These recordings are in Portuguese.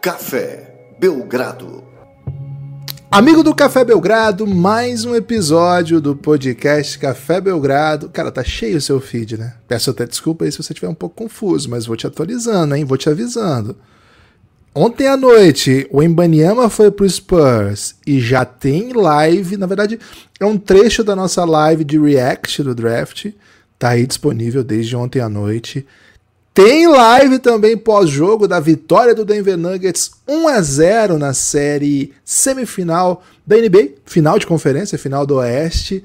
Café Belgrado. Amigo do Café Belgrado, mais um episódio do podcast Café Belgrado. Cara, tá cheio o seu feed, né? Peço até desculpa aí se você estiver um pouco confuso, mas vou te atualizando, hein? Vou te avisando. Ontem à noite, o Wembanyama foi pro Spurs e já tem live. Na verdade, é um trecho da nossa live de react do draft. Tá aí disponível desde ontem à noite. Tem live também pós-jogo da vitória do Denver Nuggets 1-0 na série semifinal da NBA, final de conferência, final do Oeste.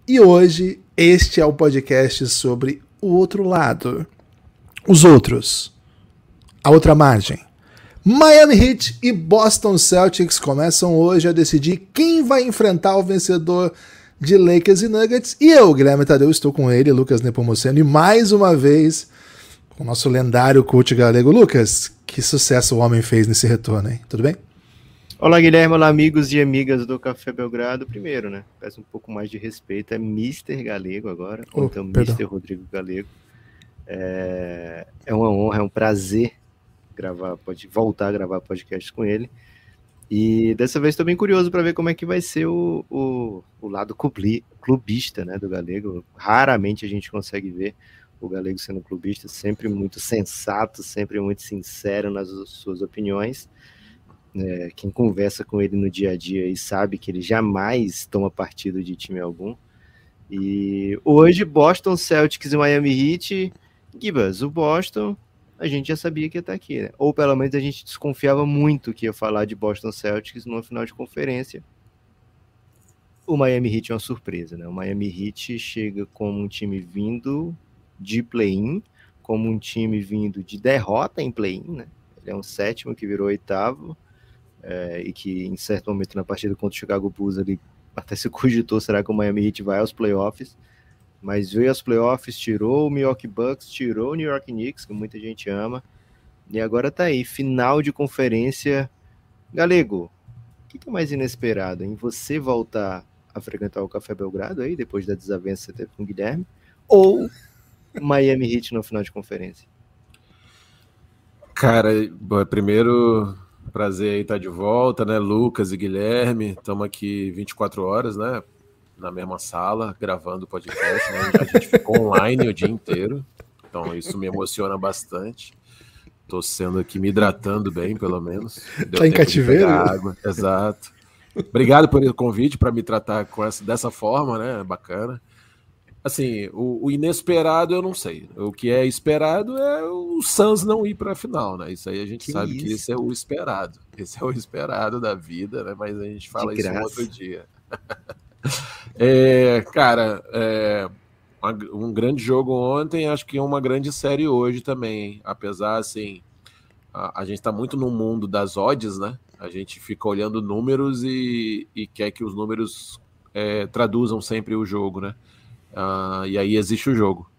E hoje este é o podcast sobre o outro lado. Os outros. A outra margem. Miami Heat e Boston Celtics começam hoje a decidir quem vai enfrentar o vencedor de Lakers e Nuggets. E eu, Guilherme Tadeu, estou com ele, Lucas Nepomuceno, e mais uma vez com o nosso lendário coach galego. Lucas, que sucesso o homem fez nesse retorno, hein? Tudo bem? Olá, Guilherme, olá, amigos e amigas do Café Belgrado. Primeiro, né? Peço um pouco mais de respeito, é Mr. Galego agora, então perdão. Mr. Rodrigo Galego. É uma honra, é um prazer voltar a gravar podcast com ele. E dessa vez estou bem curioso para ver como é que vai ser o lado clubista, né, do Galego. Raramente a gente consegue ver o Galego sendo clubista, sempre muito sensato, sempre muito sincero nas suas opiniões. Quem conversa com ele no dia a dia e sabe que ele jamais toma partido de time algum. E hoje, Boston Celtics e Miami Heat. Gibas, o Boston, a gente já sabia que ia estar aqui, né? Ou pelo menos a gente desconfiava muito que ia falar de Boston Celtics numa final de conferência. O Miami Heat é uma surpresa, né? O Miami Heat chega como um time vindo de play-in, como um time vindo de derrota em play-in, né? Ele é um sétimo que virou oitavo, e que em certo momento na partida contra o Chicago Bulls ele até se cogitou, será que o Miami Heat vai aos playoffs? Mas veio aos playoffs, tirou o Milwaukee Bucks, tirou o New York Knicks, que muita gente ama, e agora tá aí, final de conferência. Galego, o que é mais inesperado, em você voltar a frequentar o Café Belgrado aí, depois da desavença que você teve com o Guilherme, ou Miami Heat no final de conferência? Cara, primeiro, prazer aí estar de volta, né? Lucas e Guilherme, estamos aqui 24 horas, né? Na mesma sala, gravando o podcast, né? A gente ficou online o dia inteiro, então isso me emociona bastante. Tô sendo aqui, me hidratando bem, pelo menos. Tá em cativeiro? Água. Exato. Obrigado pelo convite para me tratar dessa forma, né? Bacana. Assim, o inesperado eu não sei. O que é esperado é o Suns não ir para a final, né? Isso aí a gente sabe que esse é o esperado. Esse é o esperado da vida, né? Mas a gente fala isso um outro dia. Um grande jogo ontem, acho que é uma grande série hoje também, hein? Apesar, assim, a gente está muito no mundo das odds, né? A gente fica olhando números e quer que os números traduzam sempre o jogo, né? E aí existe o jogo.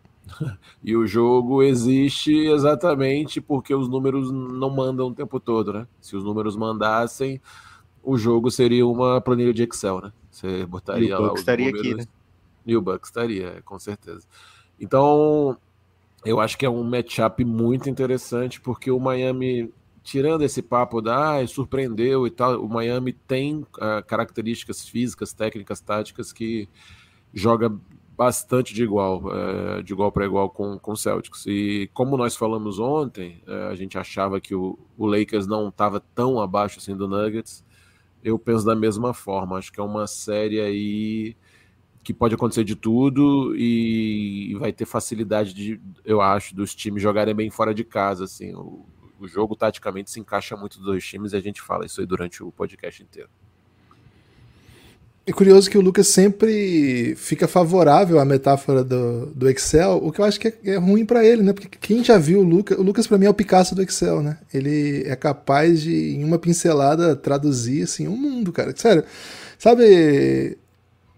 E o jogo existe exatamente porque os números não mandam o tempo todo, né? Se os números mandassem, o jogo seria uma planilha de Excel, né? Você botaria lá os números. Aqui, né? E o Bucks estaria, com certeza. Então, eu acho que é um matchup muito interessante, porque o Miami, tirando esse papo surpreendeu e tal, o Miami tem características físicas, técnicas, táticas que joga bastante de igual para igual com o Celtics. E como nós falamos ontem, a gente achava que o Lakers não estava tão abaixo assim do Nuggets. Eu penso da mesma forma. Acho que é uma série aí que pode acontecer de tudo e vai ter facilidade eu acho, dos times jogarem bem fora de casa. Assim, o jogo taticamente se encaixa muito dos dois times e a gente fala isso aí durante o podcast inteiro. É curioso que o Lucas sempre fica favorável à metáfora do Excel, o que eu acho que é ruim para ele, né? Porque quem já viu o Lucas para mim é o Picasso do Excel, né? Ele é capaz de, em uma pincelada, traduzir assim, um mundo, cara. Sério, sabe,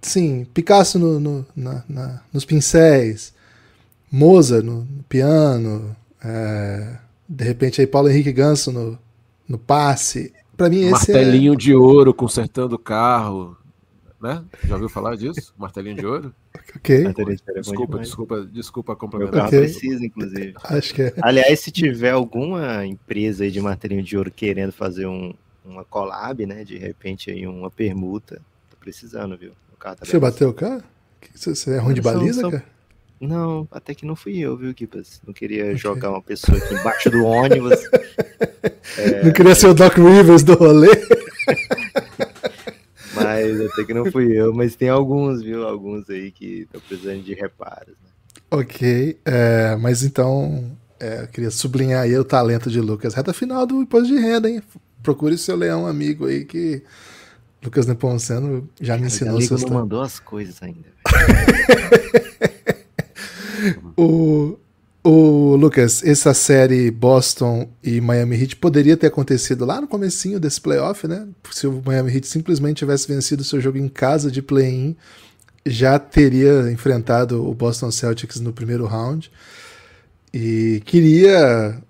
sim, Picasso nos pincéis, Mozart no piano, de repente aí Paulo Henrique Ganso no passe. Para mim esse martelinho de ouro consertando o carro. Né? Já ouviu falar disso? Martelinho de ouro? Ok. Desculpa Meu complementar. carro precisa, inclusive. Acho que é. Aliás, se tiver alguma empresa aí de martelinho de ouro querendo fazer uma collab, né? De repente aí uma permuta, tô precisando, viu? O carro tá Você bateu o carro? Você é ruim de baliza, cara? Não, até que não fui eu, viu, Gibbs? Não queria jogar uma pessoa aqui embaixo do ônibus. Não queria ser o Doc Rivers do rolê. Mas até que não fui eu, mas tem alguns, viu? Alguns aí que estão precisando de reparos. Né? Ok, mas então eu queria sublinhar aí o talento de Lucas. Reta final do imposto de renda, hein? Procure seu leão amigo aí que Lucas Nepomuceno já me ensinou. O não mandou as coisas ainda. O Lucas, essa série Boston e Miami Heat poderia ter acontecido lá no comecinho desse playoff, né? Se o Miami Heat simplesmente tivesse vencido seu jogo em casa de play-in, já teria enfrentado o Boston Celtics no primeiro round. E queria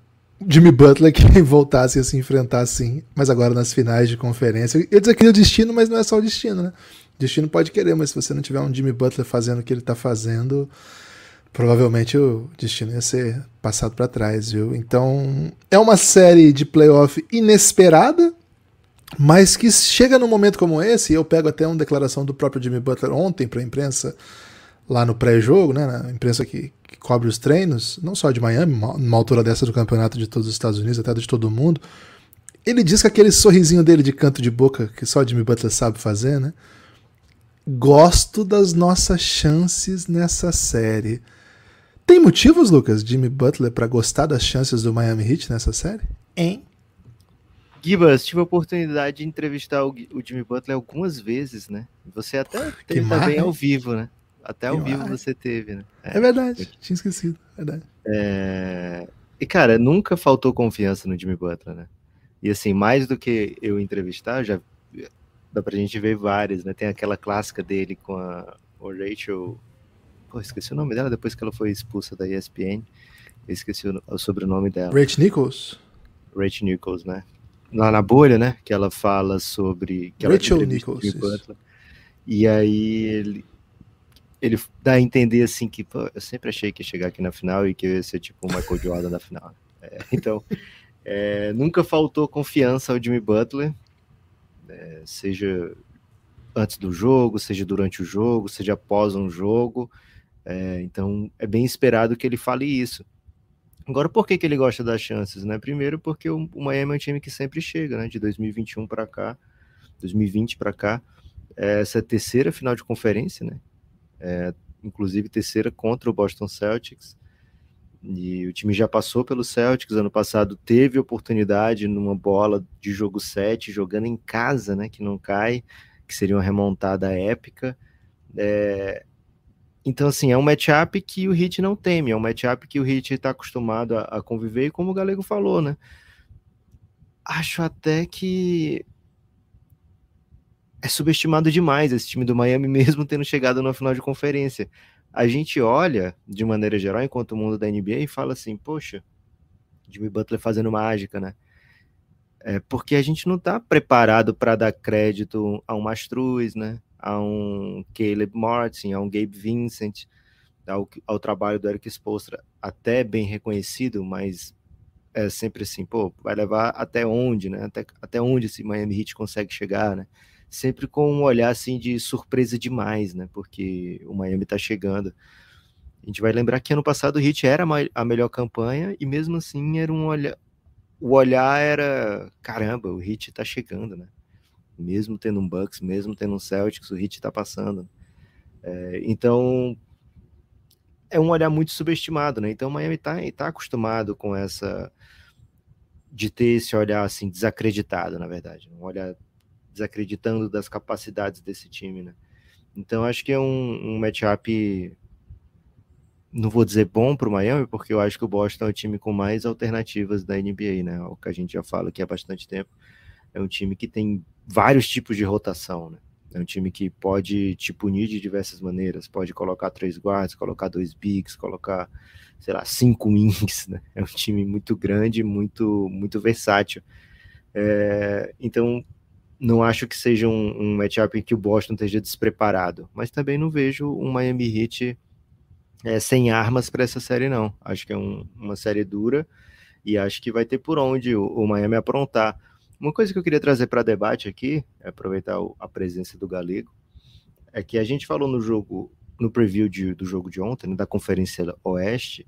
Jimmy Butler que voltasse a se enfrentar assim, mas agora nas finais de conferência. Eu ia dizer que é o destino, mas não é só o destino, né? O destino pode querer, mas se você não tiver um Jimmy Butler fazendo o que ele tá fazendo, provavelmente o destino ia ser passado para trás, viu? Então, é uma série de playoff inesperada, mas que chega num momento como esse, e eu pego até uma declaração do próprio Jimmy Butler ontem para a imprensa, lá no pré-jogo, né, na imprensa que cobre os treinos, não só de Miami, numa altura dessa do campeonato de todos os Estados Unidos, até de todo mundo. Ele diz que aquele sorrisinho dele de canto de boca, que só Jimmy Butler sabe fazer, né? Gosto das nossas chances nessa série. Tem motivos, Lucas, Jimmy Butler, para gostar das chances do Miami Heat nessa série? Hein? Gibas, tive a oportunidade de entrevistar o Jimmy Butler algumas vezes, né? Você até teve também ao vivo, né? Até ao vivo você teve, né? É verdade, tinha esquecido, verdade. E, cara, nunca faltou confiança no Jimmy Butler, né? E, assim, mais do que eu entrevistar, já dá pra gente ver várias, né? Tem aquela clássica dele com a Rachel... Pô, esqueci o nome dela depois que ela foi expulsa da ESPN. Eu esqueci o sobrenome dela. Rachel Nichols? Rachel Nichols, né? Lá na bolha, né? Que ela fala sobre... Que Rachel Nichols, Jimmy Butler. E aí ele dá a entender assim que, pô, eu sempre achei que ia chegar aqui na final e que ia ser tipo o Michael Jordan na final. Então, nunca faltou confiança ao Jimmy Butler, seja antes do jogo, seja durante o jogo, seja após um jogo. Então, é bem esperado que ele fale isso. Agora, por que ele gosta das chances, né? Primeiro, porque o Miami é um time que sempre chega, né? De 2021 para cá, 2020 para cá. Essa terceira final de conferência, né? Inclusive terceira contra o Boston Celtics, e o time já passou pelo Celtics, ano passado teve oportunidade numa bola de jogo 7, jogando em casa, né, que não cai, que seria uma remontada épica. Então, assim, é um matchup que o Heat não teme, é um matchup que o Heat está acostumado a conviver, e como o Galego falou, né, acho até que é subestimado demais esse time do Miami, mesmo tendo chegado na final de conferência. A gente olha, de maneira geral, enquanto o mundo da NBA, e fala assim, poxa, Jimmy Butler fazendo mágica, né? Porque a gente não está preparado para dar crédito a um Mastruz, né? A um Caleb Martin, a um Gabe Vincent, ao trabalho do Erik Spoelstra, até bem reconhecido, mas é sempre assim, pô, vai levar até onde, né? Até onde esse Miami Heat consegue chegar, né? Sempre com um olhar assim de surpresa demais, né? Porque o Miami tá chegando. A gente vai lembrar que ano passado o Heat era a melhor campanha e mesmo assim era o olhar era, caramba, o Heat tá chegando, né? Mesmo tendo um Bucks, mesmo tendo um Celtics, o Heat tá passando. Então é um olhar muito subestimado, né? Então o Miami tá acostumado com essa, de ter esse olhar assim desacreditado, na verdade, um olhar desacreditando das capacidades desse time, né? Então acho que é um matchup, não vou dizer bom para o Miami, porque eu acho que o Boston é o time com mais alternativas da NBA, né? O que a gente já fala aqui há bastante tempo. É um time que tem vários tipos de rotação, né? É um time que pode te punir de diversas maneiras, pode colocar 3 guards, colocar 2 bigs, colocar, sei lá, 5 wings, né? É um time muito grande, muito, muito versátil. Então não acho que seja um matchup em que o Boston esteja despreparado, mas também não vejo um Miami Heat sem armas para essa série, não. Acho que é uma série dura e acho que vai ter por onde o Miami aprontar. Uma coisa que eu queria trazer para debate aqui, aproveitar a presença do Galego, é que a gente falou no preview do jogo de ontem, da Conferência Oeste,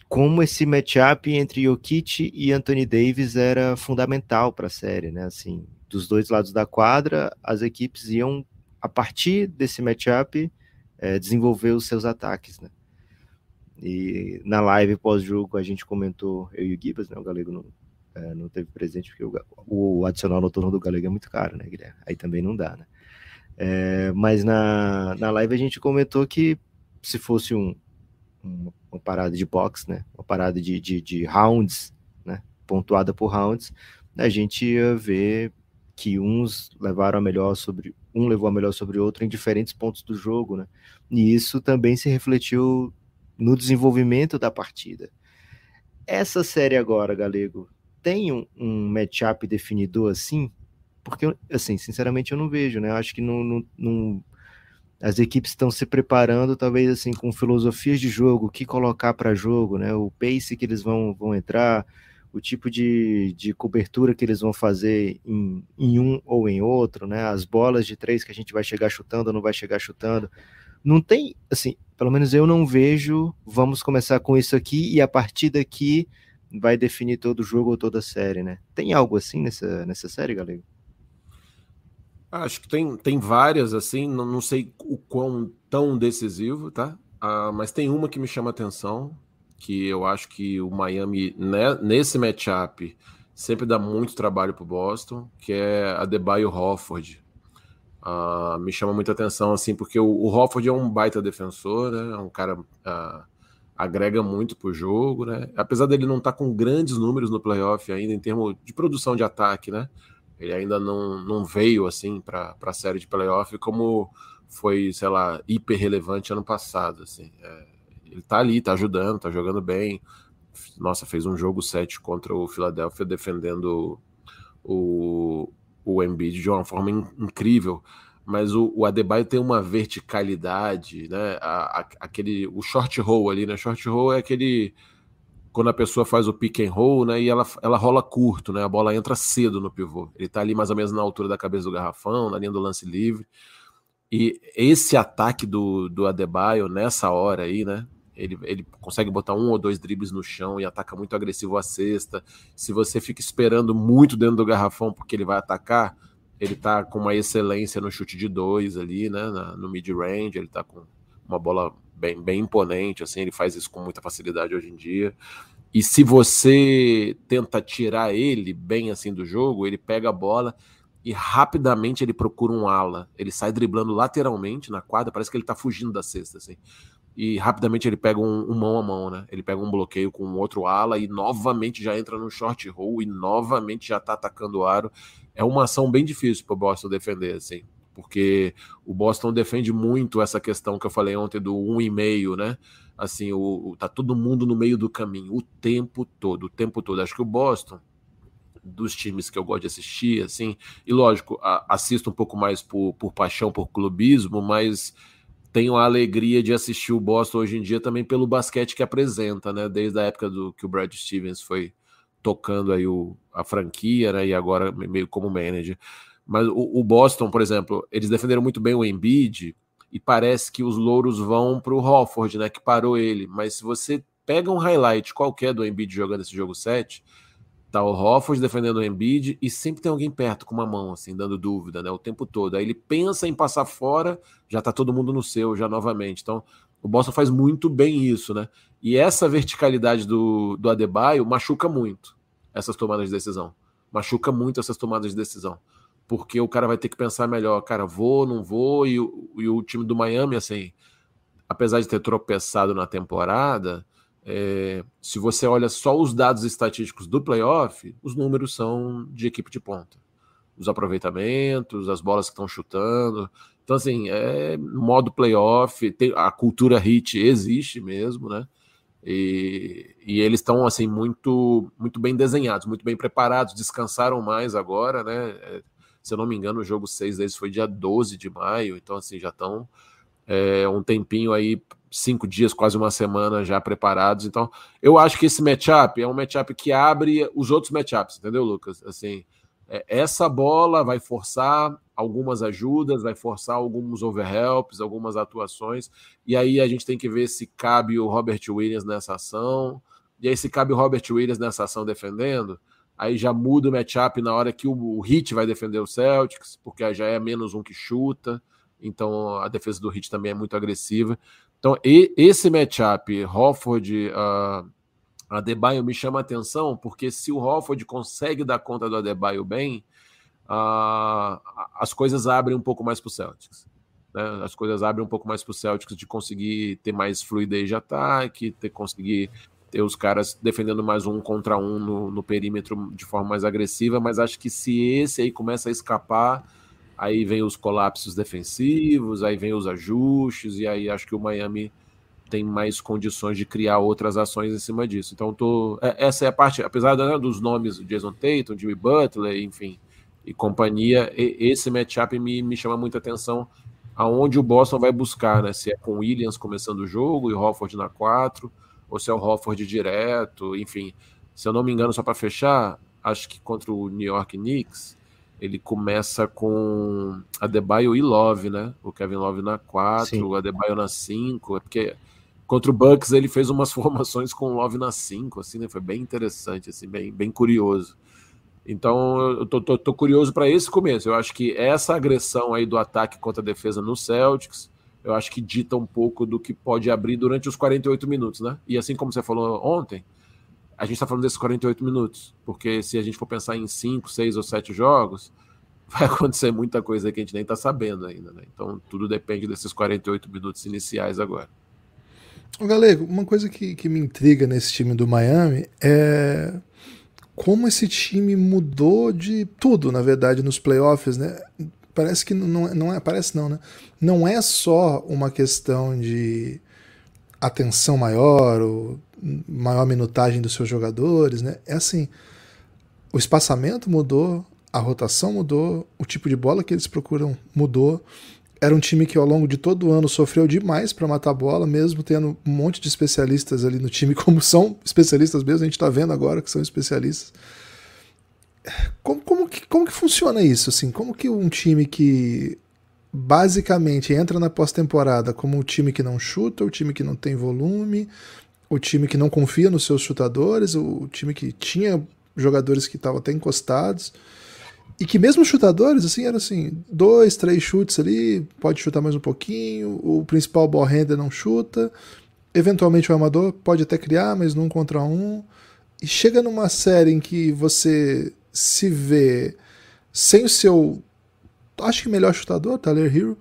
como esse matchup entre Jokic e Anthony Davis era fundamental para a série, né? Assim, dos dois lados da quadra, as equipes iam, a partir desse matchup, desenvolver os seus ataques, né? E na live pós-jogo a gente comentou, eu e o Gibas, né? O Galego não teve presente, porque o adicional noturno do Galego é muito caro, né, Guilherme? Aí também não dá, né? Mas na live a gente comentou que se fosse uma parada de box, né? Uma parada de rounds, né? Pontuada por rounds, a gente ia ver que um levou a melhor sobre o outro em diferentes pontos do jogo, né? E isso também se refletiu no desenvolvimento da partida. Essa série agora, Galego, tem um matchup definidor assim? Porque, assim, sinceramente eu não vejo, né? Eu acho que as equipes estão se preparando, talvez, assim, com filosofias de jogo, o que colocar para jogo, né? O pace que eles vão entrar, o tipo de cobertura que eles vão fazer em um ou em outro, né? As bolas de 3 que a gente vai chegar chutando ou não vai chegar chutando. Não tem, assim, pelo menos eu não vejo, vamos começar com isso aqui e a partir daqui vai definir todo o jogo ou toda a série, né? Tem algo assim nessa série, Galego? Acho que tem várias, assim, não sei o quão tão decisivo, tá? Mas tem uma que me chama a atenção, que eu acho que o Miami, né, nesse matchup, sempre dá muito trabalho pro Boston, que é a Adebayo Horford. Me chama muita atenção, assim, porque o Horford é um baita defensor, né? É um cara agrega muito pro jogo, né? Apesar dele não estar com grandes números no playoff ainda, em termos de produção de ataque, né? Ele ainda não veio, assim, para a série de playoff como foi, sei lá, hiper relevante ano passado, assim. Ele tá ali, tá ajudando, tá jogando bem. Nossa, fez um jogo 7 contra o Philadelphia defendendo o Embiid de uma forma incrível, mas o Adebayo tem uma verticalidade, né? O short roll ali, né? Short roll é aquele quando a pessoa faz o pick and roll, né? E ela rola curto, né? A bola entra cedo no pivô. Ele tá ali mais ou menos na altura da cabeça do garrafão, na linha do lance livre. E esse ataque do Adebayo nessa hora aí, né? Ele consegue botar 1 ou 2 dribles no chão e ataca muito agressivo a cesta. Se você fica esperando muito dentro do garrafão porque ele vai atacar, ele tá com uma excelência no chute de 2 ali, né? No mid-range, ele tá com uma bola bem imponente, assim, ele faz isso com muita facilidade hoje em dia. E se você tenta tirar ele bem assim do jogo, ele pega a bola e rapidamente ele procura um ala. Ele sai driblando lateralmente na quadra, parece que ele tá fugindo da cesta, assim. E rapidamente ele pega um mão a mão, né? Ele pega um bloqueio com um outro ala e novamente já entra no short roll e novamente já tá atacando o aro. É uma ação bem difícil pro Boston defender, assim, porque o Boston defende muito essa questão que eu falei ontem do 1,5, né? Assim, tá todo mundo no meio do caminho o tempo todo. Acho que o Boston, dos times que eu gosto de assistir, assim, e lógico, assisto um pouco mais por paixão, por clubismo, mas tenho a alegria de assistir o Boston hoje em dia também pelo basquete que apresenta, né? Desde a época que o Brad Stevens foi tocando aí a franquia, né? E agora meio como manager. Mas o Boston, por exemplo, eles defenderam muito bem o Embiid e parece que os louros vão para o Horford, né? Que parou ele. Mas se você pega um highlight qualquer do Embiid jogando esse jogo 7, tá o Horford defendendo o Embiid e sempre tem alguém perto com uma mão, assim, dando dúvida, né? O tempo todo. Aí ele pensa em passar fora, já tá todo mundo no seu, já novamente. Então, o Boston faz muito bem isso, né? E essa verticalidade do Adebayo machuca muito essas tomadas de decisão. Machuca muito essas tomadas de decisão. Porque o cara vai ter que pensar melhor, cara, vou, não vou, e o time do Miami, assim, apesar de ter tropeçado na temporada, se você olha só os dados estatísticos do playoff, os números são de equipe de ponta. Os aproveitamentos, as bolas que estão chutando. Então, assim, modo playoff, a cultura hit existe mesmo, né? E eles estão, assim, muito, muito bem desenhados, muito bem preparados, descansaram mais agora, né? Se eu não me engano, o jogo 6 deles foi dia 12 de maio, então assim, já estão um tempinho aí, 5 dias, quase uma semana já preparados. Então, eu acho que esse matchup é um matchup que abre os outros matchups, entendeu, Lucas? Assim, essa bola vai forçar algumas ajudas, vai forçar alguns overhelps, algumas atuações, e aí a gente tem que ver se cabe o Robert Williams nessa ação, e aí se cabe o Robert Williams nessa ação defendendo, aí já muda o matchup na hora que o Heat vai defender o Celtics, porque já é menos um que chuta, então a defesa do Heat também é muito agressiva. Então esse matchup, Horford, Adebayo, me chama a atenção, porque se o Horford consegue dar conta do Adebayo bem, as coisas abrem um pouco mais para o Celtics. Né? As coisas abrem um pouco mais para o Celtics de conseguir ter mais fluidez de ataque, conseguir ter os caras defendendo mais um contra um no perímetro de forma mais agressiva, mas acho que se esse aí começa a escapar, aí vem os colapsos defensivos, aí vem os ajustes, e aí acho que o Miami tem mais condições de criar outras ações em cima disso. Então, essa é a parte, apesar dos nomes do Jason Tatum, Jimmy Butler, enfim, e companhia, esse matchup me chama muita atenção, aonde o Boston vai buscar, né? Se é com o Williams começando o jogo e o Horford na 4, ou se é o Horford direto, enfim. Se eu não me engano, só para fechar, acho que contra o New York Knicks, ele começa com Adebayo e Love, né? O Kevin Love na 4, Sim. O Adebayo na 5, porque contra o Bucks ele fez umas formações com o Love na 5, assim, né? Foi bem interessante, assim, bem curioso. Então eu tô curioso para esse começo. Eu acho que essa agressão aí do ataque contra a defesa no Celtics, eu acho que dita um pouco do que pode abrir durante os 48 minutos, né? E assim como você falou ontem, a gente está falando desses 48 minutos, porque se a gente for pensar em 5, 6 ou 7 jogos, vai acontecer muita coisa que a gente nem está sabendo ainda, né? Então tudo depende desses 48 minutos iniciais agora. Galego, uma coisa que me intriga nesse time do Miami é como esse time mudou de tudo, na verdade, nos playoffs, né? Parece que né? Não é só uma questão de atenção maior ou maior minutagem dos seus jogadores, né? É assim, o espaçamento mudou, a rotação mudou, o tipo de bola que eles procuram mudou. Era um time que ao longo de todo o ano sofreu demais para matar a bola, mesmo tendo um monte de especialistas ali no time, como são especialistas mesmo, a gente está vendo agora que são especialistas. Como que funciona isso? Assim? Como que um time que basicamente entra na pós-temporada como um time que não chuta, o time que não tem volume, o time que não confia nos seus chutadores, o time que tinha jogadores que estavam até encostados, e que mesmo os chutadores, assim, eram assim, 2, 3 chutes ali, pode chutar mais um pouquinho, o principal ball handler não chuta, eventualmente o armador pode até criar, mas num contra um, e chega numa série em que você se vê sem o seu, acho que melhor chutador, Tyler Hero,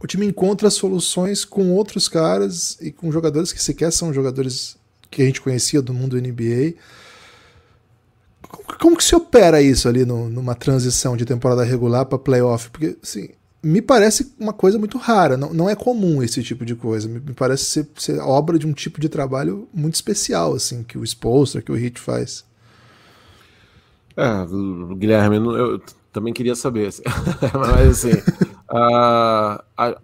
o time encontra soluções com outros caras e com jogadores que sequer são jogadores que a gente conhecia do mundo NBA. Como que se opera isso ali numa transição de temporada regular para playoff? Porque, assim, me parece uma coisa muito rara, não é comum esse tipo de coisa. Me parece ser obra de um tipo de trabalho muito especial, assim, que o Spoelstra, que o Heat faz. Guilherme, eu também queria saber, assim. Mas assim,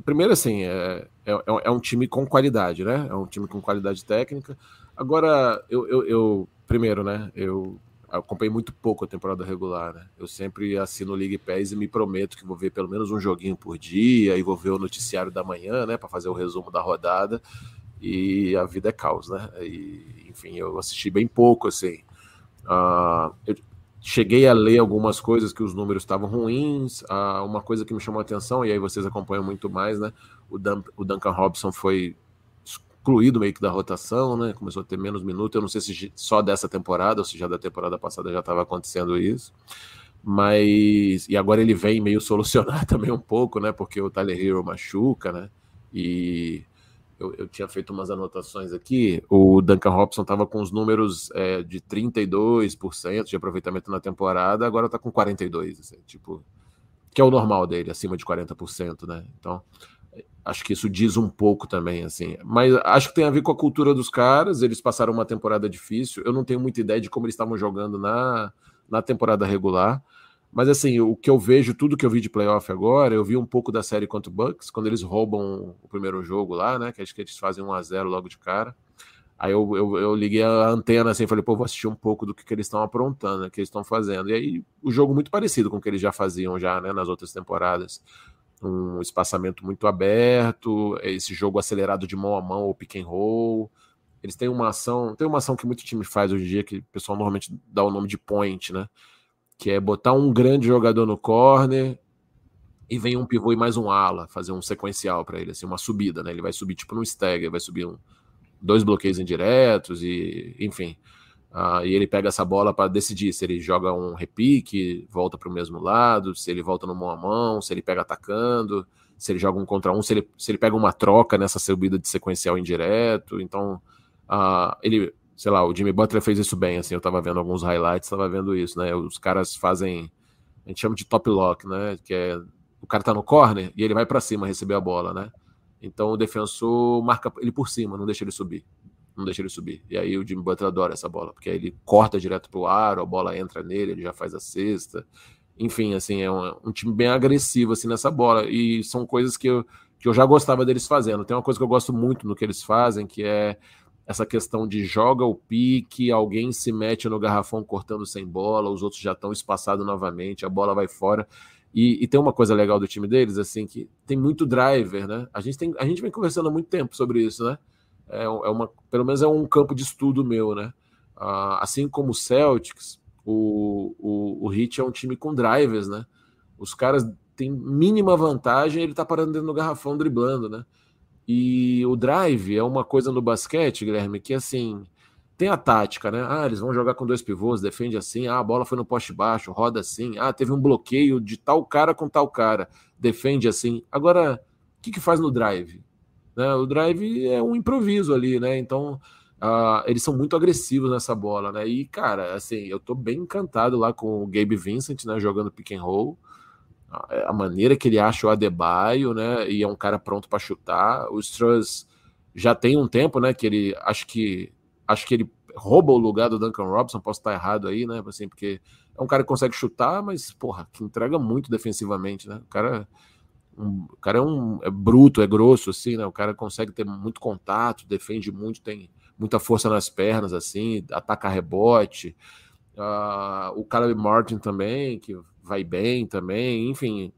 primeiro assim, é um time com qualidade, né? É um time com qualidade técnica. Agora, primeiro, né? Eu acompanhei muito pouco a temporada regular, né? Eu sempre assino o League Pass e me prometo que vou ver pelo menos um joguinho por dia, e vou ver o noticiário da manhã, né? Para fazer o resumo da rodada. E a vida é caos, né? E, enfim, eu assisti bem pouco, assim. Eu cheguei a ler algumas coisas que os números estavam ruins. Uma coisa que me chamou a atenção, e aí vocês acompanham muito mais, né? O Duncan Robinson foi excluído meio que da rotação, né? Começou a ter menos minutos. Eu não sei se só dessa temporada ou se já da temporada passada já estava acontecendo isso. Mas... E agora ele vem meio solucionar também um pouco, né? Porque o Tyler Hero machuca, né? E eu tinha feito umas anotações aqui. O Duncan Robinson estava com os números de 32% de aproveitamento na temporada, agora está com 42%, assim, tipo, que é o normal dele, acima de 40%, né? Então, acho que isso diz um pouco também, assim. Mas acho que tem a ver com a cultura dos caras. Eles passaram uma temporada difícil. Eu não tenho muita ideia de como eles estavam jogando na temporada regular, Mas assim, o que eu vejo, tudo que eu vi de playoff agora, eu vi um pouco da série contra o Bucks, quando eles roubam o primeiro jogo lá, né? Que acho que eles fazem 1-0 logo de cara. Aí eu liguei a antena assim, falei, pô, vou assistir um pouco do que eles estão aprontando, né, que eles estão fazendo. E aí o jogo muito parecido com o que eles já faziam já, né, nas outras temporadas. Um espaçamento muito aberto, esse jogo acelerado de mão a mão ou pick and roll. Eles têm uma ação que muito time faz hoje em dia, que o pessoal normalmente dá o nome de point, né? Que é botar um grande jogador no corner e vem um pivô e mais um ala, fazer um sequencial para ele, assim, uma subida, né? Ele vai subir tipo num stagger, vai subir 2 bloqueios indiretos e, enfim. E ele pega essa bola para decidir se ele joga um repique, volta para o mesmo lado, se ele volta no mão a mão, se ele pega atacando, se ele joga um contra um, se ele pega uma troca nessa subida de sequencial indireto. Então, ele, sei lá, o Jimmy Butler fez isso bem, assim, eu tava vendo alguns highlights, tava vendo isso, né? Os caras fazem, a gente chama de top lock, né? Que é, o cara tá no corner e ele vai para cima receber a bola, né? Então o defensor marca ele por cima, não deixa ele subir. Não deixa ele subir. E aí o Jimmy Butler adora essa bola, porque aí ele corta direto pro aro, a bola entra nele, ele já faz a cesta. Enfim, assim, é um time bem agressivo assim, nessa bola. E são coisas que eu já gostava deles fazendo. Tem uma coisa que eu gosto muito no que eles fazem, que é essa questão de joga o pique, alguém se mete no garrafão cortando sem bola, os outros já estão espaçados novamente, a bola vai fora. E tem uma coisa legal do time deles, assim, que tem muito driver, né? A gente vem conversando há muito tempo sobre isso, né? Pelo menos é um campo de estudo meu, né? Assim como o Celtics, o Heat é um time com drivers, né? Os caras têm mínima vantagem, ele tá parando dentro do garrafão driblando, né? E o drive é uma coisa no basquete, Guilherme, que assim, tem a tática, né? Eles vão jogar com 2 pivôs, defende assim, a bola foi no poste baixo, roda assim, teve um bloqueio de tal cara com tal cara, defende assim. Agora, o que faz no drive? Né? O drive é um improviso ali, né? Então, eles são muito agressivos nessa bola, né? E, cara, assim, eu tô bem encantado lá com o Gabe Vincent, né? Jogando pick and roll. A maneira que ele acha o Adebayo, né? E é um cara pronto para chutar. O Struz já tem um tempo, né? Que ele acho que ele rouba o lugar do Duncan Robinson. Posso estar errado aí, né? Assim, porque é um cara que consegue chutar, mas porra, que entrega muito defensivamente, né? O cara é bruto, é grosso, assim, né? O cara consegue ter muito contato, defende muito, tem muita força nas pernas, assim, ataca rebote. O Caleb Martin também, que vai bem também, enfim,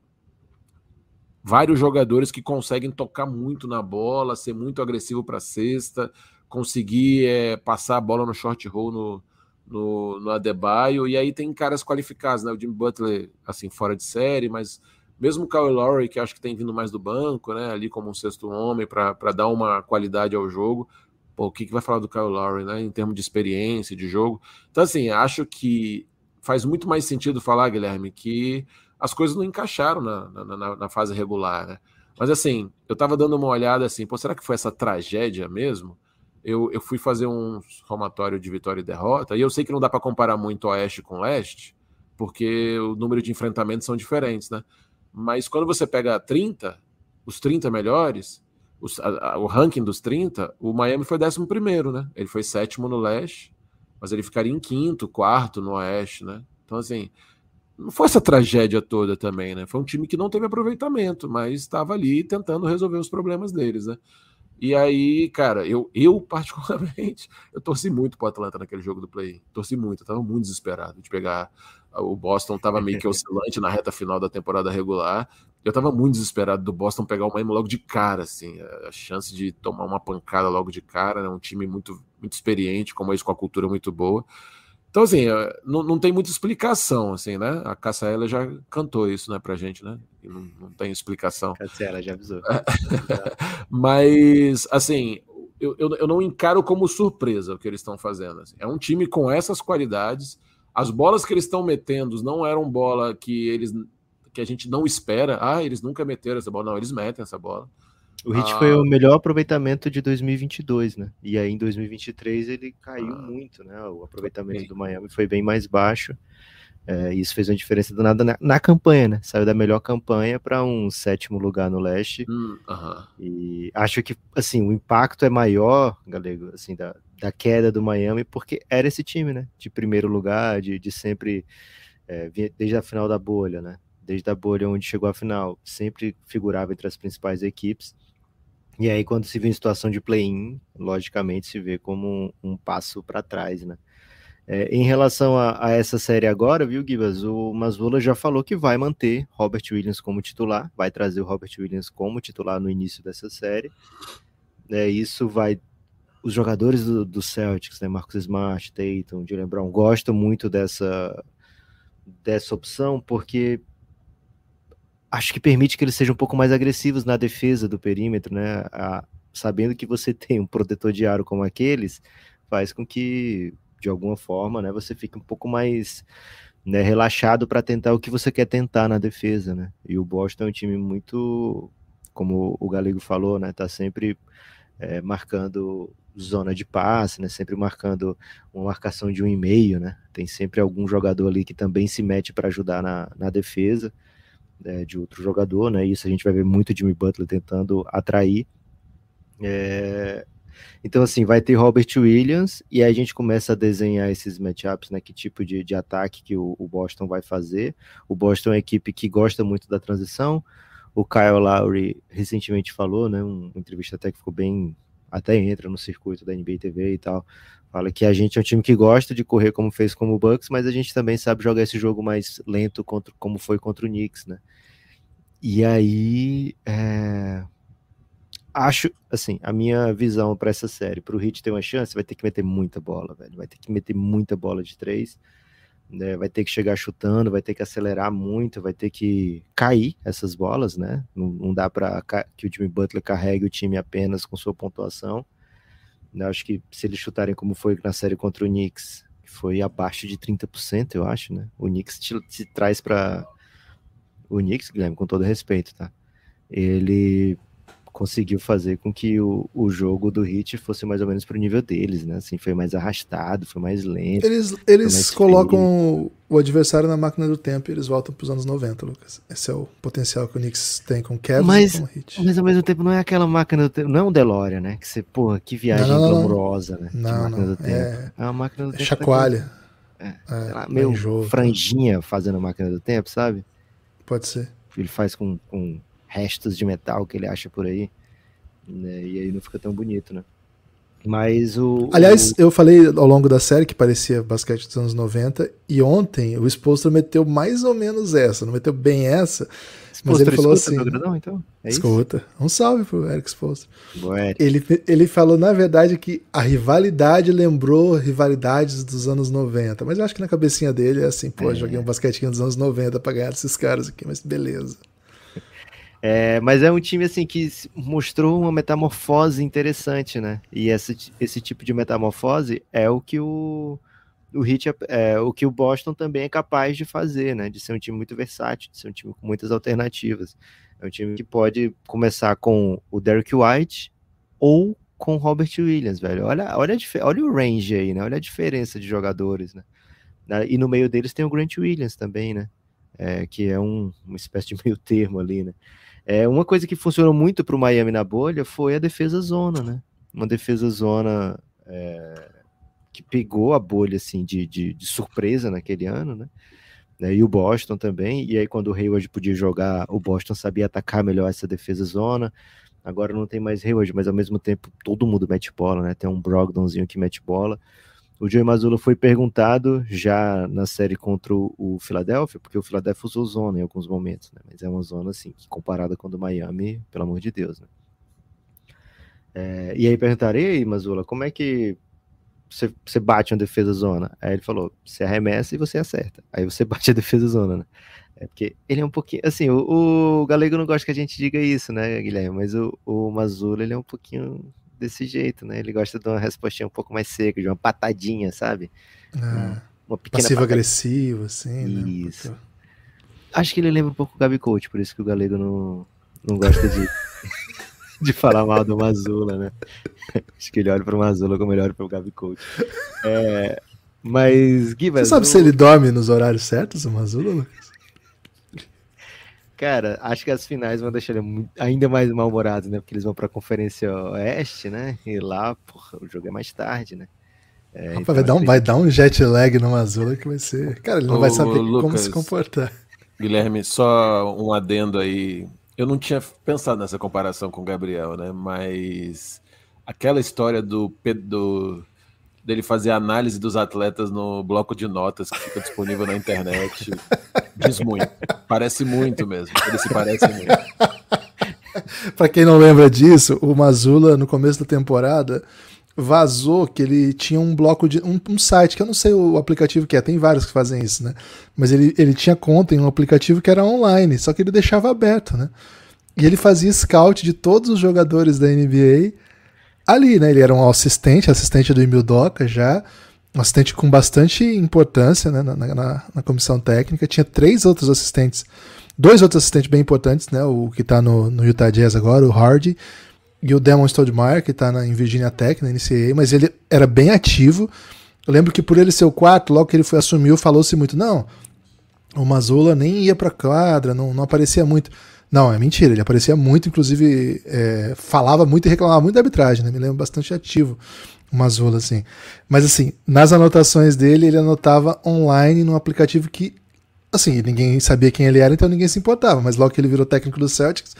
vários jogadores que conseguem tocar muito na bola, ser muito agressivo para a cesta, conseguir passar a bola no short roll no Adebayo, e aí tem caras qualificados, né? O Jimmy Butler, assim, fora de série, mas mesmo o Kyle Lowry, que acho que tem vindo mais do banco, né? Ali como um sexto homem, para dar uma qualidade ao jogo. Pô, o que vai falar do Kyle Lowry, né? Em termos de experiência, de jogo. Então, assim, acho que faz muito mais sentido falar, Guilherme, que as coisas não encaixaram na fase regular, né? Mas, assim, eu tava dando uma olhada assim, pô, será que foi essa tragédia mesmo? Eu fui fazer um somatório de vitória e derrota, e eu sei que não dá para comparar muito Oeste com Leste, porque o número de enfrentamentos são diferentes, né? Mas quando você pega 30, os 30 melhores, o ranking dos 30, o Miami foi 11º, né? Ele foi 7º no Leste, mas ele ficaria em 5º, 4º no Oeste, né? Então, assim, não foi essa tragédia toda também, né? Foi um time que não teve aproveitamento, mas estava ali tentando resolver os problemas deles, né? E aí, cara, eu particularmente, eu torci muito pro Atlanta naquele jogo do play. Torci muito, eu tava muito desesperado de pegar. O Boston tava meio que oscilante na reta final da temporada regular. Eu tava muito desesperado do Boston pegar o Miami logo de cara, assim. A chance de tomar uma pancada logo de cara, né? Um time muito, muito experiente, como esse, com a cultura muito boa. Então, assim, não tem muita explicação, assim, né? A Cassaela já cantou isso, né, pra gente, né? E não tem explicação. Cassaela já avisou. Mas, assim, eu não encaro como surpresa o que eles estão fazendo. Assim. É um time com essas qualidades. As bolas que eles estão metendo não eram bola que a gente não espera. Eles nunca meteram essa bola. Não, eles metem essa bola. O Heat foi o melhor aproveitamento de 2022, né? E aí em 2023 ele caiu muito, né? O aproveitamento do Miami foi bem mais baixo. Isso fez uma diferença do nada na campanha, né? Saiu da melhor campanha para um 7º lugar no leste. E acho que, assim, o impacto é maior, Galego, assim, da queda do Miami, porque era esse time, né? De primeiro lugar, de sempre desde a final da bolha, né? Desde a bolha onde chegou à final, sempre figurava entre as principais equipes. E aí, quando se vê em situação de play-in, logicamente se vê como um passo para trás, né? Em relação a essa série agora, viu, Gibas? O Mazzulla já falou que vai manter Robert Williams como titular, vai trazer o Robert Williams como titular no início dessa série. Isso vai... Os jogadores do Celtics, né, Marcus Smart, Tatum, Jaylen Brown, gostam muito dessa opção, porque acho que permite que eles sejam um pouco mais agressivos na defesa do perímetro, né? Sabendo que você tem um protetor de aro como aqueles, faz com que, de alguma forma, né, você fique um pouco mais, né, relaxado para tentar o que você quer tentar na defesa, né? E o Boston é um time muito, como o Galego falou, né, tá sempre marcando zona de passe, né, sempre marcando uma marcação de 1,5, né? Tem sempre algum jogador ali que também se mete para ajudar na defesa de outro jogador, né? Isso a gente vai ver muito Jimmy Butler tentando atrair. Então, assim, vai ter Robert Williams e aí a gente começa a desenhar esses matchups, né? Que tipo de ataque que o Boston vai fazer. O Boston é uma equipe que gosta muito da transição. O Kyle Lowry recentemente falou, né? Uma entrevista até que ficou bem... Até entra no circuito da NBA TV e tal. Fala que a gente é um time que gosta de correr como fez com o Bucks, mas a gente também sabe jogar esse jogo mais lento como foi contra o Knicks, né? E aí... Acho, assim, a minha visão para essa série, para o Heat ter uma chance, vai ter que meter muita bola, velho. Vai ter que meter muita bola de 3, né? Vai ter que chegar chutando, vai ter que acelerar muito, vai ter que cair essas bolas, né? Não dá para que o Jimmy Butler carregue o time apenas com sua pontuação. Eu acho que se eles chutarem como foi na série contra o Knicks, que foi abaixo de 30%, eu acho, né? O Knicks te traz para... O Knicks, Guilherme, com todo respeito, tá? Ele conseguiu fazer com que o jogo do Heat fosse mais ou menos pro nível deles, né? Assim, foi mais arrastado, foi mais lento. Eles colocam o adversário na máquina do tempo e eles voltam pros anos 90, Lucas. Esse é o potencial que o Knicks tem com o Cavs e com o Heat. Mas ao mesmo tempo não é aquela máquina do tempo, não é um DeLorean, né? Que você, porra, que viagem glamurosa, né? Não, de máquina do tempo. É uma máquina do tempo. Chacoalha. Sei lá, meio franjinha fazendo a máquina do tempo, sabe? Pode ser. Ele faz com restos de metal que ele acha por aí, né? E aí não fica tão bonito, né? Mas Aliás, eu falei ao longo da série que parecia basquete dos anos 90, e ontem o Spoelstra meteu mais ou menos essa, não meteu bem essa, mas ele falou assim... Então? Escuta, um salve pro Eric Spoelstra. Ele falou, na verdade, que a rivalidade lembrou rivalidades dos anos 90, mas eu acho que na cabecinha dele é assim, joguei um basquetinho dos anos 90 pra ganhar desses caras aqui, mas beleza. Mas é um time assim que mostrou uma metamorfose interessante, né? E esse tipo de metamorfose é o que o Heat, o que o Boston também é capaz de fazer, né? De ser um time muito versátil, de ser um time com muitas alternativas. É um time que pode começar com o Derrick White ou com o Robert Williams, velho. Olha o range aí, né? Olha a diferença de jogadores, né? E no meio deles tem o Grant Williams também, né? Que é uma espécie de meio termo ali, né? Uma coisa que funcionou muito para o Miami na bolha foi a defesa zona, né? Uma defesa zona que pegou a bolha assim, de surpresa naquele ano, né? E o Boston também, e aí quando o Hayward podia jogar, o Boston sabia atacar melhor essa defesa zona. Agora não tem mais Hayward, mas ao mesmo tempo todo mundo mete bola, né? Tem um Brogdonzinho que mete bola. O Joey Mazzulla foi perguntado já na série contra o Philadelphia, porque o Philadelphia usou zona em alguns momentos, né? Mas é uma zona assim, que comparada com a do Miami, pelo amor de Deus, né? E aí perguntaram, e aí, Mazzulla, como é que você bate uma defesa zona? Aí ele falou, você arremessa e você acerta. Aí você bate a defesa zona, né? Porque ele é um pouquinho... Assim, o Galego não gosta que a gente diga isso, né, Guilherme? Mas o Mazzulla, ele é um pouquinho desse jeito, né? Ele gosta de uma respostinha um pouco mais seca, de uma patadinha, sabe? Uma pequena passivo-agressivo, assim, isso. Né? Acho que ele lembra um pouco o Gabi Coach, por isso que o Galego não gosta de falar mal do Mazzulla, né? Acho que ele olha pro Mazzulla como ele olha pro Gabi Coach. Mas, Gui, você sabe se ele dorme nos horários certos, o Mazzulla, Lucas? Cara, acho que as finais vão deixar ele ainda mais mal-humorado, né? Porque eles vão pra Conferência Oeste, né? E lá, porra, o jogo é mais tarde, né? Rapaz, então, vai dar um jet lag no Mazula que vai ser... Cara, ele não vai saber como se comportar. Guilherme, só um adendo aí. Eu não tinha pensado nessa comparação com o Gabriel, né? Mas aquela história dele fazer análise dos atletas no bloco de notas que fica disponível na internet diz muito. Parece muito mesmo. Eles se parecem muito. Pra quem não lembra disso, o Mazula, no começo da temporada, vazou que ele tinha um bloco de... um site, que eu não sei o aplicativo que é, tem vários que fazem isso, né? Mas ele tinha conta em um aplicativo que era online, só que ele deixava aberto, né? E ele fazia scout de todos os jogadores da NBA ali, né? Ele era um assistente do Emil Doca já, um assistente com bastante importância, né? na comissão técnica. Tinha 2 outros assistentes bem importantes, né? O que tá no Utah Jazz agora, o Hardy, e o Damon Stoudemire, que tá em Virginia Tech, na NCAA, mas ele era bem ativo. Eu lembro que por ele ser o quarto, logo que ele assumiu, falou-se muito, não, o Mazula nem ia pra quadra, não aparecia muito. Não, é mentira, ele aparecia muito, inclusive falava muito e reclamava muito da arbitragem, né? Me lembro bastante ativo o Mazula, assim. Mas assim, nas anotações dele, ele anotava online num aplicativo que, assim, ninguém sabia quem ele era, então ninguém se importava, mas logo que ele virou técnico do Celtics,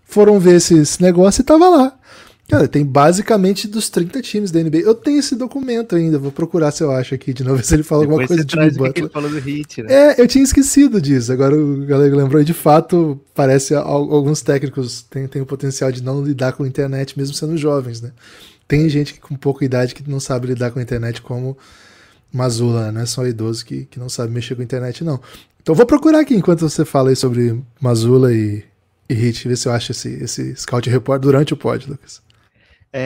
foram ver esse negócio e tava lá. Cara, tem basicamente dos 30 times da NBA. Eu tenho esse documento ainda, vou procurar se eu acho aqui de novo, se ele falou alguma coisa de Jimmy Butler. Ele falou do Heat, né? Eu tinha esquecido disso, agora o Galego lembrou e de fato parece alguns técnicos têm o potencial de não lidar com a internet mesmo sendo jovens, né? Tem gente com pouca idade que não sabe lidar com a internet como Mazula, não é só idoso que não sabe mexer com a internet, não. Então vou procurar aqui enquanto você fala aí sobre Mazula e Heat, ver se eu acho esse Scout Report durante o pod, Lucas.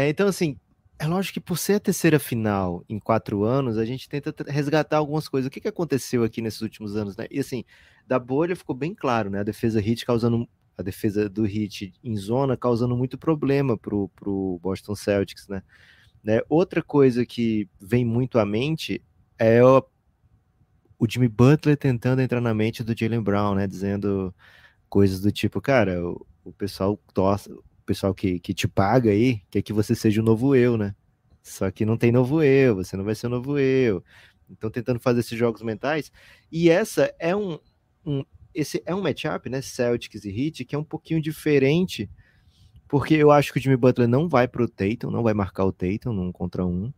Então, assim, é lógico que por ser a terceira final em 4 anos, a gente tenta resgatar algumas coisas. O que aconteceu aqui nesses últimos anos, né? E assim, da bolha ficou bem claro, né? A defesa do Heat em zona causando muito problema pro Boston Celtics, né? Outra coisa que vem muito à mente é o Jimmy Butler tentando entrar na mente do Jaylen Brown, né? Dizendo coisas do tipo, cara, o pessoal torce, o pessoal que te paga aí quer que você seja o novo eu, né? Só que não tem novo eu, você não vai ser o novo eu. Então tentando fazer esses jogos mentais. E essa é esse é um matchup, né? Celtics e Heat, que é um pouquinho diferente, porque eu acho que o Jimmy Butler não vai pro Tatum, não vai marcar o Tatum num contra um.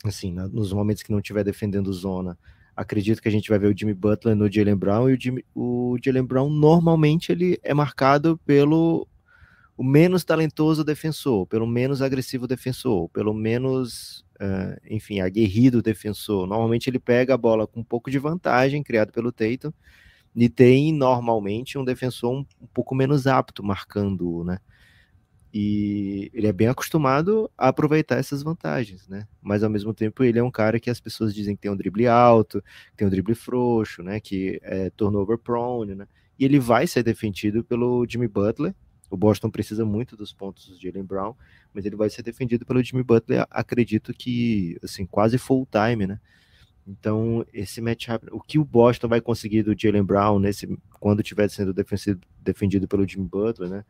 Assim, nos momentos que não estiver defendendo zona, acredito que a gente vai ver o Jimmy Butler no Jaylen Brown, e o Jaylen Brown normalmente ele é marcado pelo o menos talentoso defensor, pelo menos agressivo defensor, pelo menos, enfim, aguerrido defensor. Normalmente ele pega a bola com um pouco de vantagem, criado pelo Tatum, e tem normalmente um defensor um pouco menos apto marcando, né? E ele é bem acostumado a aproveitar essas vantagens, né? Mas ao mesmo tempo ele é um cara que as pessoas dizem que tem um drible alto, que tem um drible frouxo, né? Que é turnover prone, né? E ele vai ser defendido pelo Jimmy Butler. O Boston precisa muito dos pontos do Jaylen Brown, mas ele vai ser defendido pelo Jimmy Butler, acredito que, assim, quase full time, né? Então, esse matchup, o que o Boston vai conseguir do Jaylen Brown quando estiver sendo defendido pelo Jimmy Butler, né?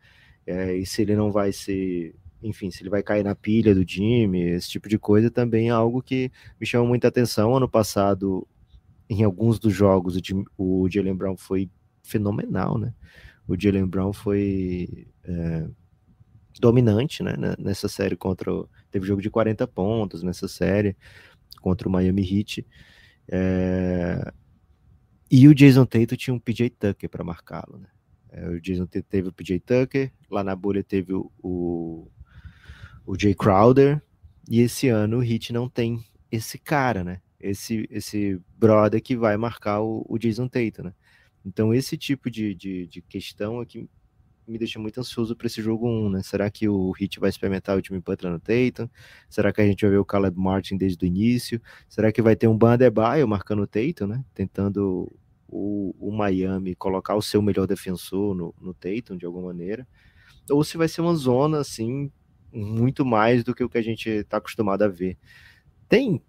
E se ele não vai ser, enfim, se ele vai cair na pilha do Jimmy, esse tipo de coisa também é algo que me chama muita atenção. Ano passado, em alguns dos jogos, o Jaylen Brown foi fenomenal, né? O Jaylen Brown foi dominante, né? Nessa série teve jogo de 40 pontos nessa série contra o Miami Heat. E o Jason Tatum tinha um PJ Tucker para marcá-lo, né? O Jason teve o PJ Tucker, lá na bolha teve o Jay Crowder, e esse ano o Heat não tem esse cara, né? Esse brother que vai marcar o Jason Tatum, né? Então esse tipo de questão aqui me deixa muito ansioso para esse jogo 1, né? Será que o Heat vai experimentar o Jimmy Butler no Tatum? Será que a gente vai ver o Caleb Martin desde o início? Será que vai ter um Bam Adebayo marcando o Tatum, né? Tentando o Miami colocar o seu melhor defensor no Tatum, de alguma maneira? Ou se vai ser uma zona, assim, muito mais do que o que a gente está acostumado a ver. Tem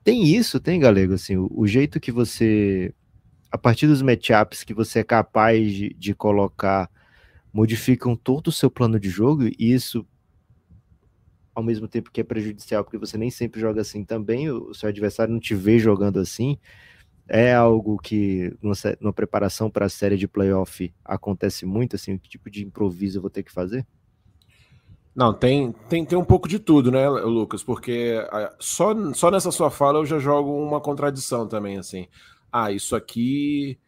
isso, Galego, assim, o jeito que você, a partir dos matchups que você é capaz de colocar, modificam todo o seu plano de jogo, e isso ao mesmo tempo que é prejudicial, porque você nem sempre joga assim também, o seu adversário não te vê jogando assim. É algo que numa preparação para a série de playoff acontece muito, assim, que tipo de improviso eu vou ter que fazer? Não, tem um pouco de tudo, né, Lucas? Porque só nessa sua fala eu já jogo uma contradição também, assim. Isso aqui,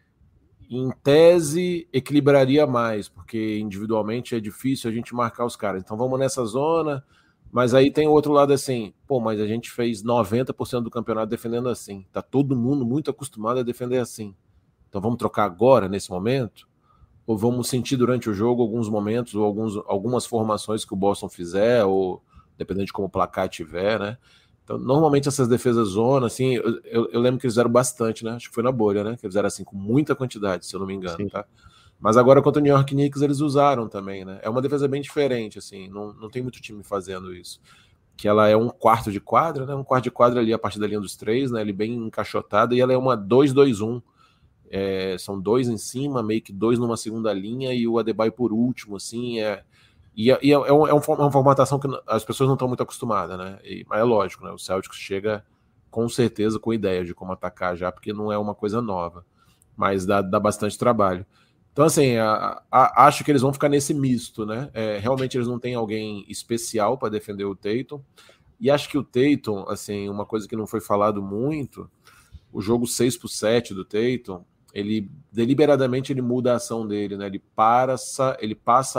em tese, equilibraria mais, porque individualmente é difícil a gente marcar os caras. Então vamos nessa zona, mas aí tem o outro lado assim, mas a gente fez 90% do campeonato defendendo assim. Tá todo mundo muito acostumado a defender assim. Então vamos trocar agora, nesse momento? Ou vamos sentir durante o jogo alguns momentos, ou algumas formações que o Boston fizer, ou dependendo de como o placar tiver, né? Então, normalmente essas defesas zona, assim, eu lembro que eles fizeram bastante, né? Acho que foi na bolha, né? Que eles fizeram assim com muita quantidade, se eu não me engano, Sim. tá? Mas agora contra o New York Knicks eles usaram também, né? É uma defesa bem diferente, assim, não tem muito time fazendo isso. Que ela é um quarto de quadra, né? Um quarto de quadra ali a partir da linha dos 3, né? Ele bem encaixotada, e ela é uma 2-2-1. São 2 em cima, meio que 2 numa segunda linha e o Adebayo por último, assim, é uma formatação que as pessoas não estão muito acostumadas, né? Mas é lógico, né? O Celtics chega com certeza com ideia de como atacar já, porque não é uma coisa nova, mas dá bastante trabalho. Então, assim, acho que eles vão ficar nesse misto, né? Realmente eles não têm alguém especial para defender o Tatum, e acho que o Tatum, assim, uma coisa que não foi falado muito, o jogo 6-7 do Tatum, ele deliberadamente ele muda a ação dele, né? Ele passa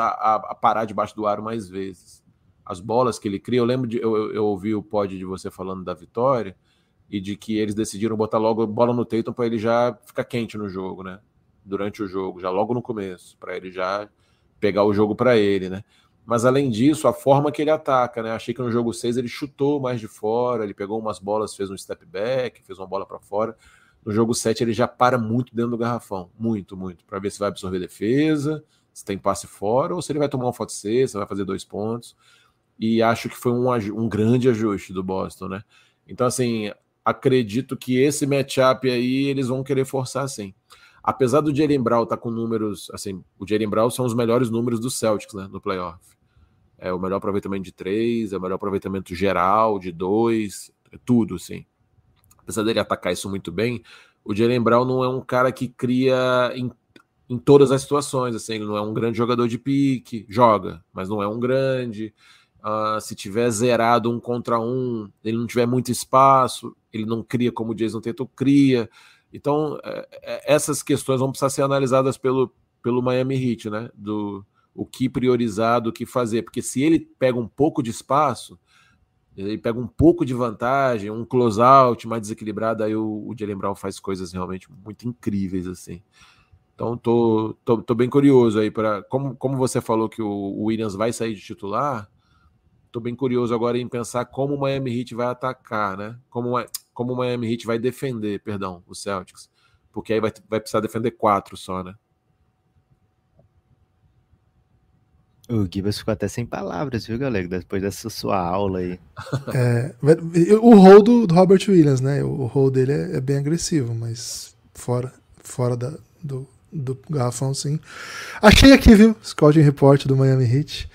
a parar debaixo do aro mais vezes. As bolas que ele cria, eu lembro eu ouvi o pod de você falando da vitória e de que eles decidiram botar logo a bola no Tatum para ele já ficar quente no jogo, né? Durante o jogo, já logo no começo, para ele já pegar o jogo para ele, né? Mas além disso, a forma que ele ataca, né? Achei que no jogo 6 ele chutou mais de fora, ele pegou umas bolas, fez um step back, fez uma bola para fora. No jogo 7 ele já para muito dentro do garrafão, muito, para ver se vai absorver defesa, se tem passe fora, ou se ele vai tomar um foto cesta, vai fazer 2 pontos. E acho que foi um grande ajuste do Boston, né? Então, assim, acredito que esse matchup aí eles vão querer forçar, sim. Apesar do Jaylen Brown estar com números, assim, o Jaylen Brown são os melhores números do Celtics, né, no playoff. É o melhor aproveitamento de 3, é o melhor aproveitamento geral de 2, tudo, assim. Apesar dele atacar isso muito bem, o Jaylen Brown não é um cara que cria em todas as situações, assim, ele não é um grande jogador de pique, joga, mas não é um grande. Se tiver zerado 1 contra 1, ele não tiver muito espaço, ele não cria como o Jason Tatum cria. Então, essas questões vão precisar ser analisadas pelo Miami Heat, né? O que priorizar, do que fazer. Porque se ele pega um pouco de espaço, ele pega um pouco de vantagem, um close-out mais desequilibrado, aí o Jaylen Brown faz coisas realmente muito incríveis, assim. Então, tô bem curioso aí para como você falou que o Williams vai sair de titular, tô bem curioso agora em pensar como o Miami Heat vai atacar, né? Como o Miami Heat vai defender, perdão, o Celtics. Porque aí vai precisar defender 4 só, né? O Gibas ficou até sem palavras, viu, galera? Depois dessa sua aula aí. O hold do Robert Williams, né? O hold dele é bem agressivo, mas fora do garrafão, sim. Achei aqui, viu? Scouting Report do Miami Heat.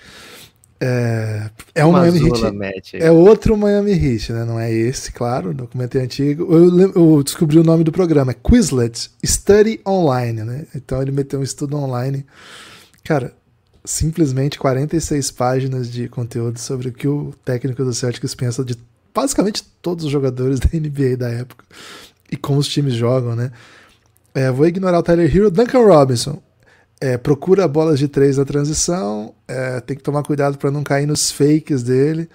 É um Miami Heat. É outro Miami Heat, né? Não é esse, claro. O documento é antigo. Eu descobri o nome do programa. É Quizlet Study Online, né? Então ele meteu um estudo online. Cara, simplesmente 46 páginas de conteúdo sobre o que o técnico do Celtics pensa de basicamente todos os jogadores da NBA da época e como os times jogam, né? Vou ignorar o Tyler Hero. Duncan Robinson procura bolas de 3 na transição, tem que tomar cuidado para não cair nos fakes dele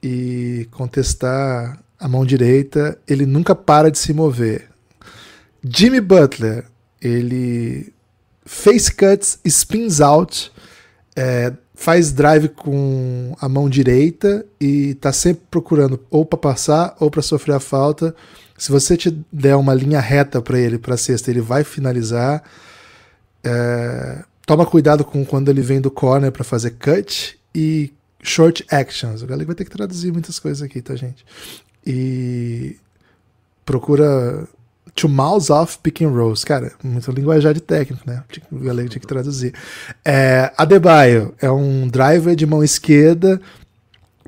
e contestar a mão direita. Ele nunca para de se mover. Jimmy Butler, ele face cuts, spins out, faz drive com a mão direita e tá sempre procurando ou para passar ou para sofrer a falta. Se você te der uma linha reta para ele, para a cesta, ele vai finalizar. Toma cuidado com quando ele vem do corner para fazer cut e short actions. O galera vai ter que traduzir muitas coisas aqui, tá, gente? E procura to mouse off pick and rolls. Cara, muito linguajar de técnico, né? O galera tinha que traduzir. Adebayo é um driver de mão esquerda,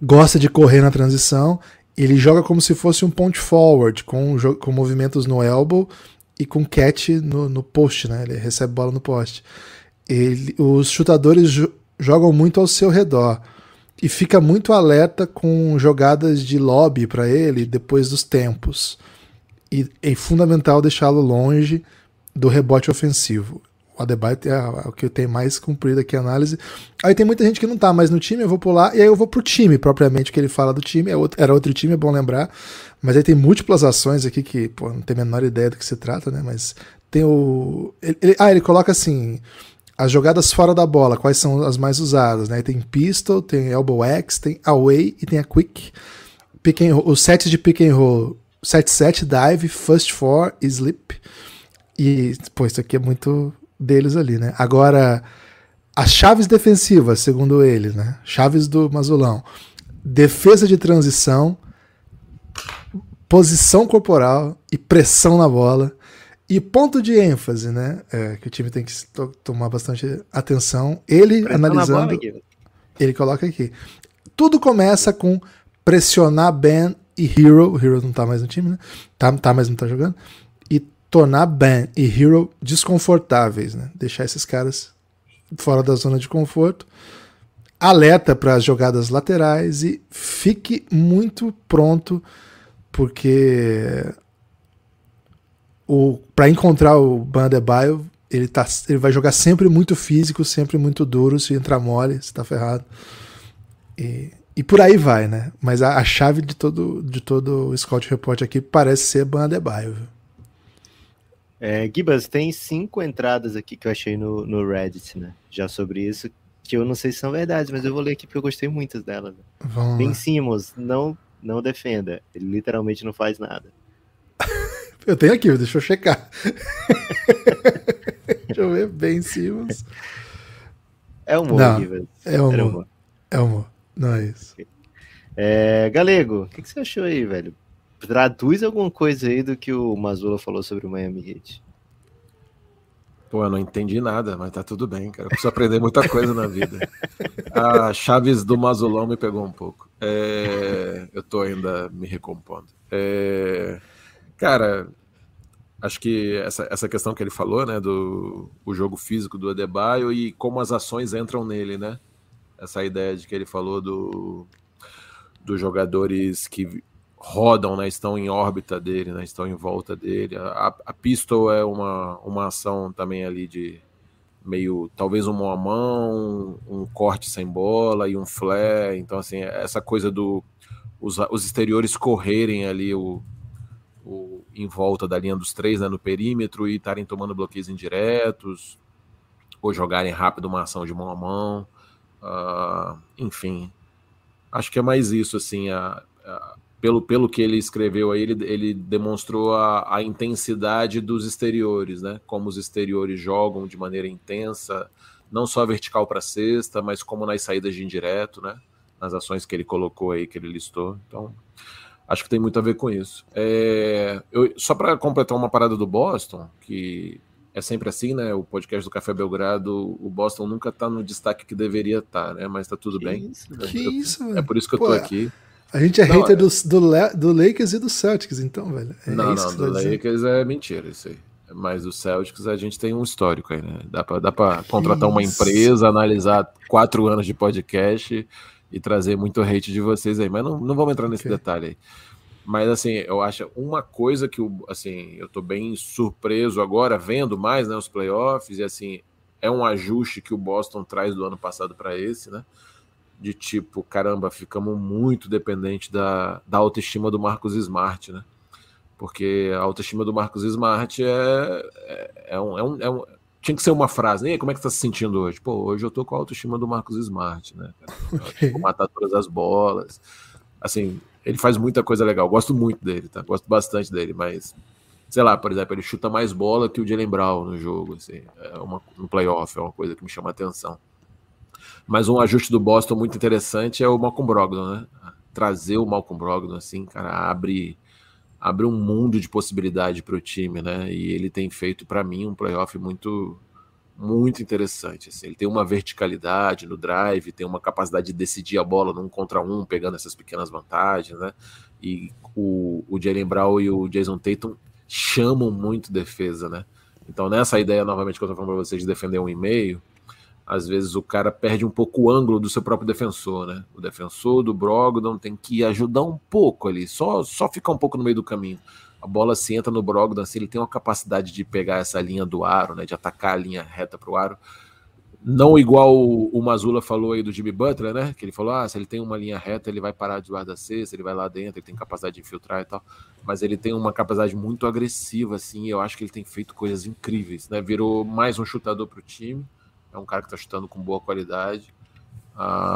gosta de correr na transição. Ele joga como se fosse um point forward, com movimentos no elbow e com catch no post, né? Ele recebe bola no poste. Os chutadores jogam muito ao seu redor e fica muito alerta com jogadas de lobby para ele depois dos tempos. E é fundamental deixá-lo longe do rebote ofensivo. O Adebayo é o que tem mais cumprido aqui a análise. Aí tem muita gente que não tá mais no time, eu vou pular, e aí eu vou pro time, propriamente, que ele fala do time. Era outro time, é bom lembrar. Mas aí tem múltiplas ações aqui que, pô, não tem a menor ideia do que se trata, né? Mas tem o... Ele coloca assim, as jogadas fora da bola, quais são as mais usadas, né? Tem pistol, tem elbow X, tem away e tem a quick. Os sets de pick and roll, set, dive, first four e slip. E, pô, isso aqui é muito... deles ali, né? Agora, as chaves defensivas, segundo ele, né? Chaves do Mazulão. Defesa de transição, posição corporal e pressão na bola. E ponto de ênfase, né? Que o time tem que tomar bastante atenção. Ele pressão analisando... Ele coloca aqui. Tudo começa com pressionar Ben e Hero. O Hero não tá mais no time, né? Tá, mas não tá jogando. Tornar Ben e Hero desconfortáveis, né? Deixar esses caras fora da zona de conforto. Alerta para as jogadas laterais e fique muito pronto, porque para encontrar o Bam Adebayo, ele vai jogar sempre muito físico, sempre muito duro. Se entrar mole, você tá ferrado. E por aí vai, né? Mas a chave de todo o Scout Report aqui parece ser Bam Adebayo, viu? Gibas, tem 5 entradas aqui que eu achei no Reddit, né? Já sobre isso, que eu não sei se são verdades, mas eu vou ler aqui porque eu gostei muito delas. Né? Ben Simmons, não defenda. Ele literalmente não faz nada. Eu tenho aqui, deixa eu checar. Deixa eu ver, Ben Simmons. É humor, Gibas. É humor. Não é isso. Galego, o que você achou aí, velho? Traduz alguma coisa aí do que o Mazzulla falou sobre o Miami Heat. Pô, eu não entendi nada, mas tá tudo bem, cara. Eu preciso aprender muita coisa na vida. A Chaves do Mazzulão me pegou um pouco. Eu tô ainda me recompondo. Cara, acho que essa questão que ele falou, né, do o jogo físico do Adebayo e como as ações entram nele, né? Essa ideia de que ele falou dos jogadores que rodam, né, estão em órbita dele, né, estão em volta dele. A pistol é uma ação também ali de meio, talvez um mão a mão, um corte sem bola e um flare. Então, assim, essa coisa os exteriores correrem ali em volta da linha dos 3, né, no perímetro, e estarem tomando bloqueios indiretos, ou jogarem rápido uma ação de mão a mão. Enfim, acho que é mais isso, assim, pelo que ele escreveu aí, ele demonstrou a intensidade dos exteriores, né? Como os exteriores jogam de maneira intensa, não só vertical para cesta, mas como nas saídas de indireto, né? Nas ações que ele colocou aí, que ele listou. Então, acho que tem muito a ver com isso. Só para completar uma parada do Boston, que é sempre assim, né? O podcast do Café Belgrado, o Boston nunca tá no destaque que deveria estar, né? Mas tá tudo bem. Isso, é por isso que eu tô aqui. A gente é hater do Lakers e do Celtics, então, velho. Não, do Lakers é mentira isso aí. Mas do Celtics a gente tem um histórico aí, né? Dá pra contratar uma empresa, analisar 4 anos de podcast e trazer muito hate de vocês aí. Mas não vamos entrar nesse detalhe aí. Mas, assim, eu acho uma coisa que, assim, eu tô bem surpreso agora, vendo mais, né, os playoffs, e, assim, é um ajuste que o Boston traz do ano passado para esse, né? De tipo, caramba, ficamos muito dependentes da autoestima do Marcus Smart, né? Porque a autoestima do Marcus Smart tinha que ser uma frase, né? Como é que você tá se sentindo hoje? Pô, hoje eu tô com a autoestima do Marcus Smart, né? Vou matar todas as bolas. Assim, ele faz muita coisa legal, gosto muito dele, tá? Gosto bastante dele, mas, sei lá, por exemplo, ele chuta mais bola que o Jaylen Brown no jogo, assim, no playoff, é uma coisa que me chama a atenção. Mas um ajuste do Boston muito interessante é o Malcolm Brogdon, né? Trazer o Malcolm Brogdon, assim, cara, abre um mundo de possibilidade para o time, né? E ele tem feito, para mim, um playoff muito, muito interessante. Assim. Ele tem uma verticalidade no drive, tem uma capacidade de decidir a bola num contra um, pegando essas pequenas vantagens, né? E o Jaylen Brown e o Jason Tatum chamam muito defesa, né? Então nessa ideia, novamente, que eu tô falando para vocês, de defender 1,5, às vezes o cara perde um pouco o ângulo do seu próprio defensor, né? O defensor do Brogdon tem que ajudar um pouco ali, só ficar um pouco no meio do caminho. A bola se entra no Brogdon, assim, ele tem uma capacidade de pegar essa linha do aro, né? De atacar a linha reta pro aro. Não igual o Mazzulla falou aí do Jimmy Butler, né? Que ele falou, se ele tem uma linha reta, ele vai parar debaixo da cesta, ele vai lá dentro, ele tem capacidade de infiltrar e tal. Mas ele tem uma capacidade muito agressiva, assim, e eu acho que ele tem feito coisas incríveis, né? Virou mais um chutador pro time. É um cara que tá chutando com boa qualidade.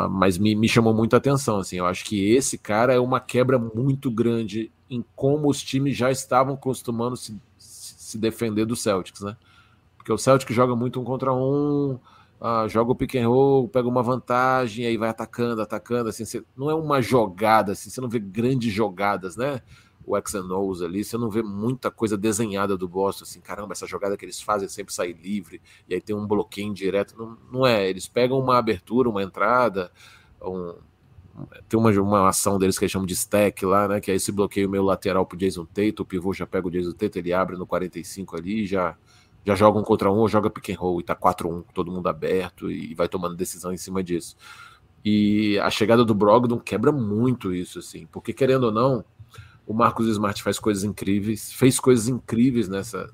Mas me chamou muito a atenção, assim. Eu acho que esse cara é uma quebra muito grande em como os times já estavam acostumando se defender do Celtics, né? Porque o Celtics joga muito 1 contra 1, joga o pick and roll, pega uma vantagem, aí vai atacando, assim, não é uma jogada, assim, você não vê grandes jogadas, né? O X and O's ali, você não vê muita coisa desenhada do Boston, assim, caramba, essa jogada que eles fazem sempre sai livre, e aí tem um bloqueio direto, não é, eles pegam uma abertura, uma entrada, tem uma ação deles que eles chamam de stack lá, né, que é esse bloqueio meio lateral pro Jason Tatum, o pivô já pega o Jason Tatum, ele abre no 45 ali, já joga 1 contra 1 ou joga pick and roll, e tá 4-1, todo mundo aberto, e vai tomando decisão em cima disso. E a chegada do Brogdon quebra muito isso, assim, porque querendo ou não, o Marcus Smart fez coisas incríveis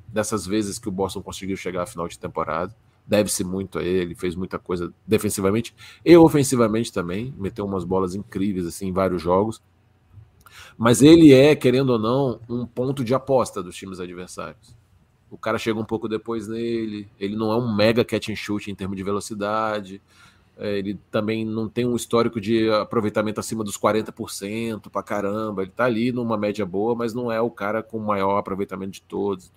dessas vezes que o Boston conseguiu chegar à final de temporada. Deve-se muito a ele, fez muita coisa defensivamente e ofensivamente também, meteu umas bolas incríveis assim, em vários jogos. Mas ele é, querendo ou não, um ponto de aposta dos times adversários. O cara chega um pouco depois nele, ele não é um mega catch and shoot em termos de velocidade, ele também não tem um histórico de aproveitamento acima dos 40% pra caramba, ele tá ali numa média boa, mas não é o cara com o maior aproveitamento de todos.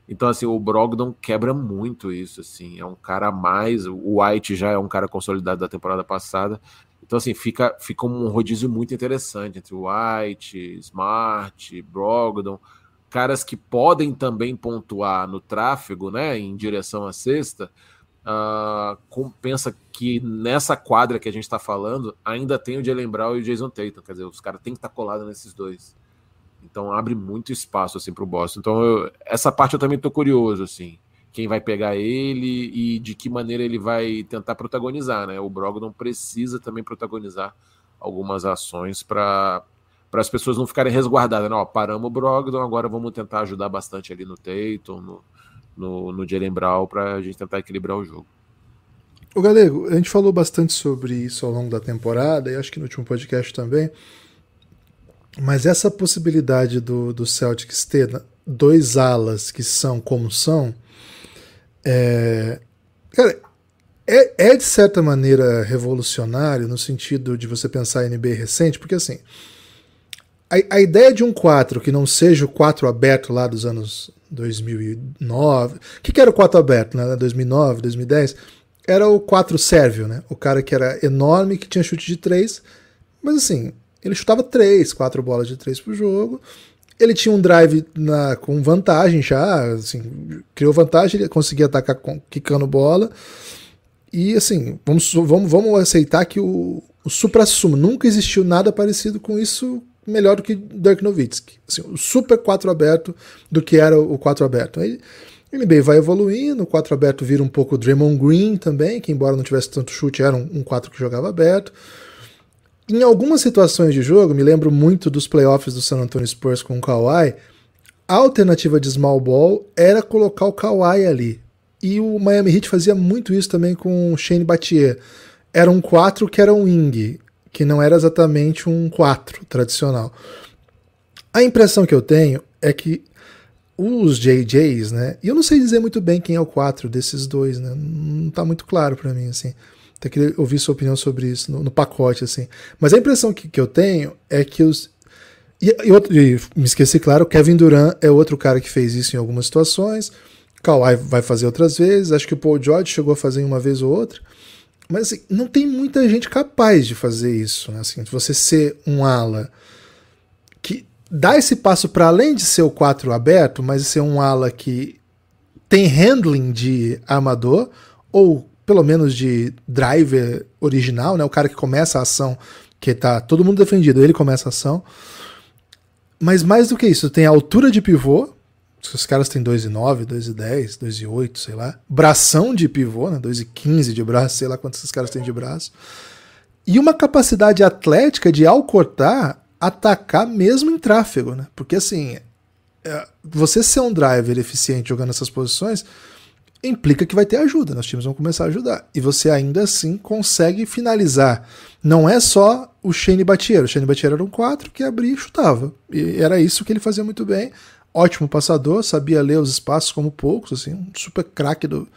Então, assim, o Brogdon quebra muito isso, assim, é um cara a mais, o White já é um cara consolidado da temporada passada, então, assim, fica um rodízio muito interessante entre o White, Smart, Brogdon, caras que podem também pontuar no tráfego, né, em direção à cesta. Pensa que nessa quadra que a gente está falando ainda tem o Jaylen Brown e o Jason Tatum, quer dizer, os caras têm que estar colados nesses dois, então abre muito espaço assim, para o Boston. Então essa parte eu também estou curioso, assim, quem vai pegar ele e de que maneira ele vai tentar protagonizar, né? O Brogdon precisa também protagonizar algumas ações para as pessoas não ficarem resguardadas, né? Paramos o Brogdon, agora vamos tentar ajudar bastante ali no Tatum, no Jaylen Brown, para a gente tentar equilibrar o jogo. O Galego, a gente falou bastante sobre isso ao longo da temporada, e acho que no último podcast também, mas essa possibilidade do Celtics ter 2 alas que são como são, cara, é de certa maneira revolucionário no sentido de você pensar em NBA recente, porque assim, a ideia de um 4 que não seja o 4 aberto lá dos anos 2009, o que era o 4 aberto, né? 2009, 2010, era o 4 sérvio, né? O cara que era enorme, que tinha chute de 3, mas assim, ele chutava 4 bolas de 3 por jogo, ele tinha um drive com vantagem já, assim, criou vantagem, ele conseguia atacar quicando bola, e assim, vamos aceitar que o supra-sumo, nunca existiu nada parecido com isso, melhor do que Dirk Nowitzki, assim, o super 4 aberto do que era o 4 aberto. Aí o NBA vai evoluindo, o 4 aberto vira um pouco o Draymond Green também, que embora não tivesse tanto chute, era um 4 que jogava aberto. Em algumas situações de jogo, me lembro muito dos playoffs do San Antonio Spurs com o Kawhi, a alternativa de small ball era colocar o Kawhi ali. E o Miami Heat fazia muito isso também com o Shane Battier. Era um 4 que era um wing, que não era exatamente um 4 tradicional. A impressão que eu tenho é que os JJs, né, e eu não sei dizer muito bem quem é o 4 desses dois, né, não tá muito claro para mim, assim, até queria ouvir sua opinião sobre isso no pacote, assim, mas a impressão que eu tenho é que e me esqueci, claro, o Kevin Durant é outro cara que fez isso em algumas situações, Kawhi vai fazer outras vezes, acho que o Paul George chegou a fazer uma vez ou outra, mas assim, não tem muita gente capaz de fazer isso, né? Assim, você ser um ala que dá esse passo para além de ser o 4 aberto, mas ser um ala que tem handling de armador, ou pelo menos de driver original, né? O cara que começa a ação, que tá todo mundo defendido, ele começa a ação. Mas mais do que isso, tem a altura de pivô, os caras têm 2,9, 2,10, 2,8, sei lá. Bração de pivô, né? 2,15 de braço, sei lá quantos esses caras têm de braço. E uma capacidade atlética de, ao cortar, atacar mesmo em tráfego, né? Porque assim, você ser um driver eficiente jogando essas posições implica que vai ter ajuda, né? Os times vão começar a ajudar. E você ainda assim consegue finalizar. Não é só o Shane Battier. O Shane Battier era um 4 que abria e chutava. E era isso que ele fazia muito bem. Ótimo passador, sabia ler os espaços como poucos, assim, um super craque do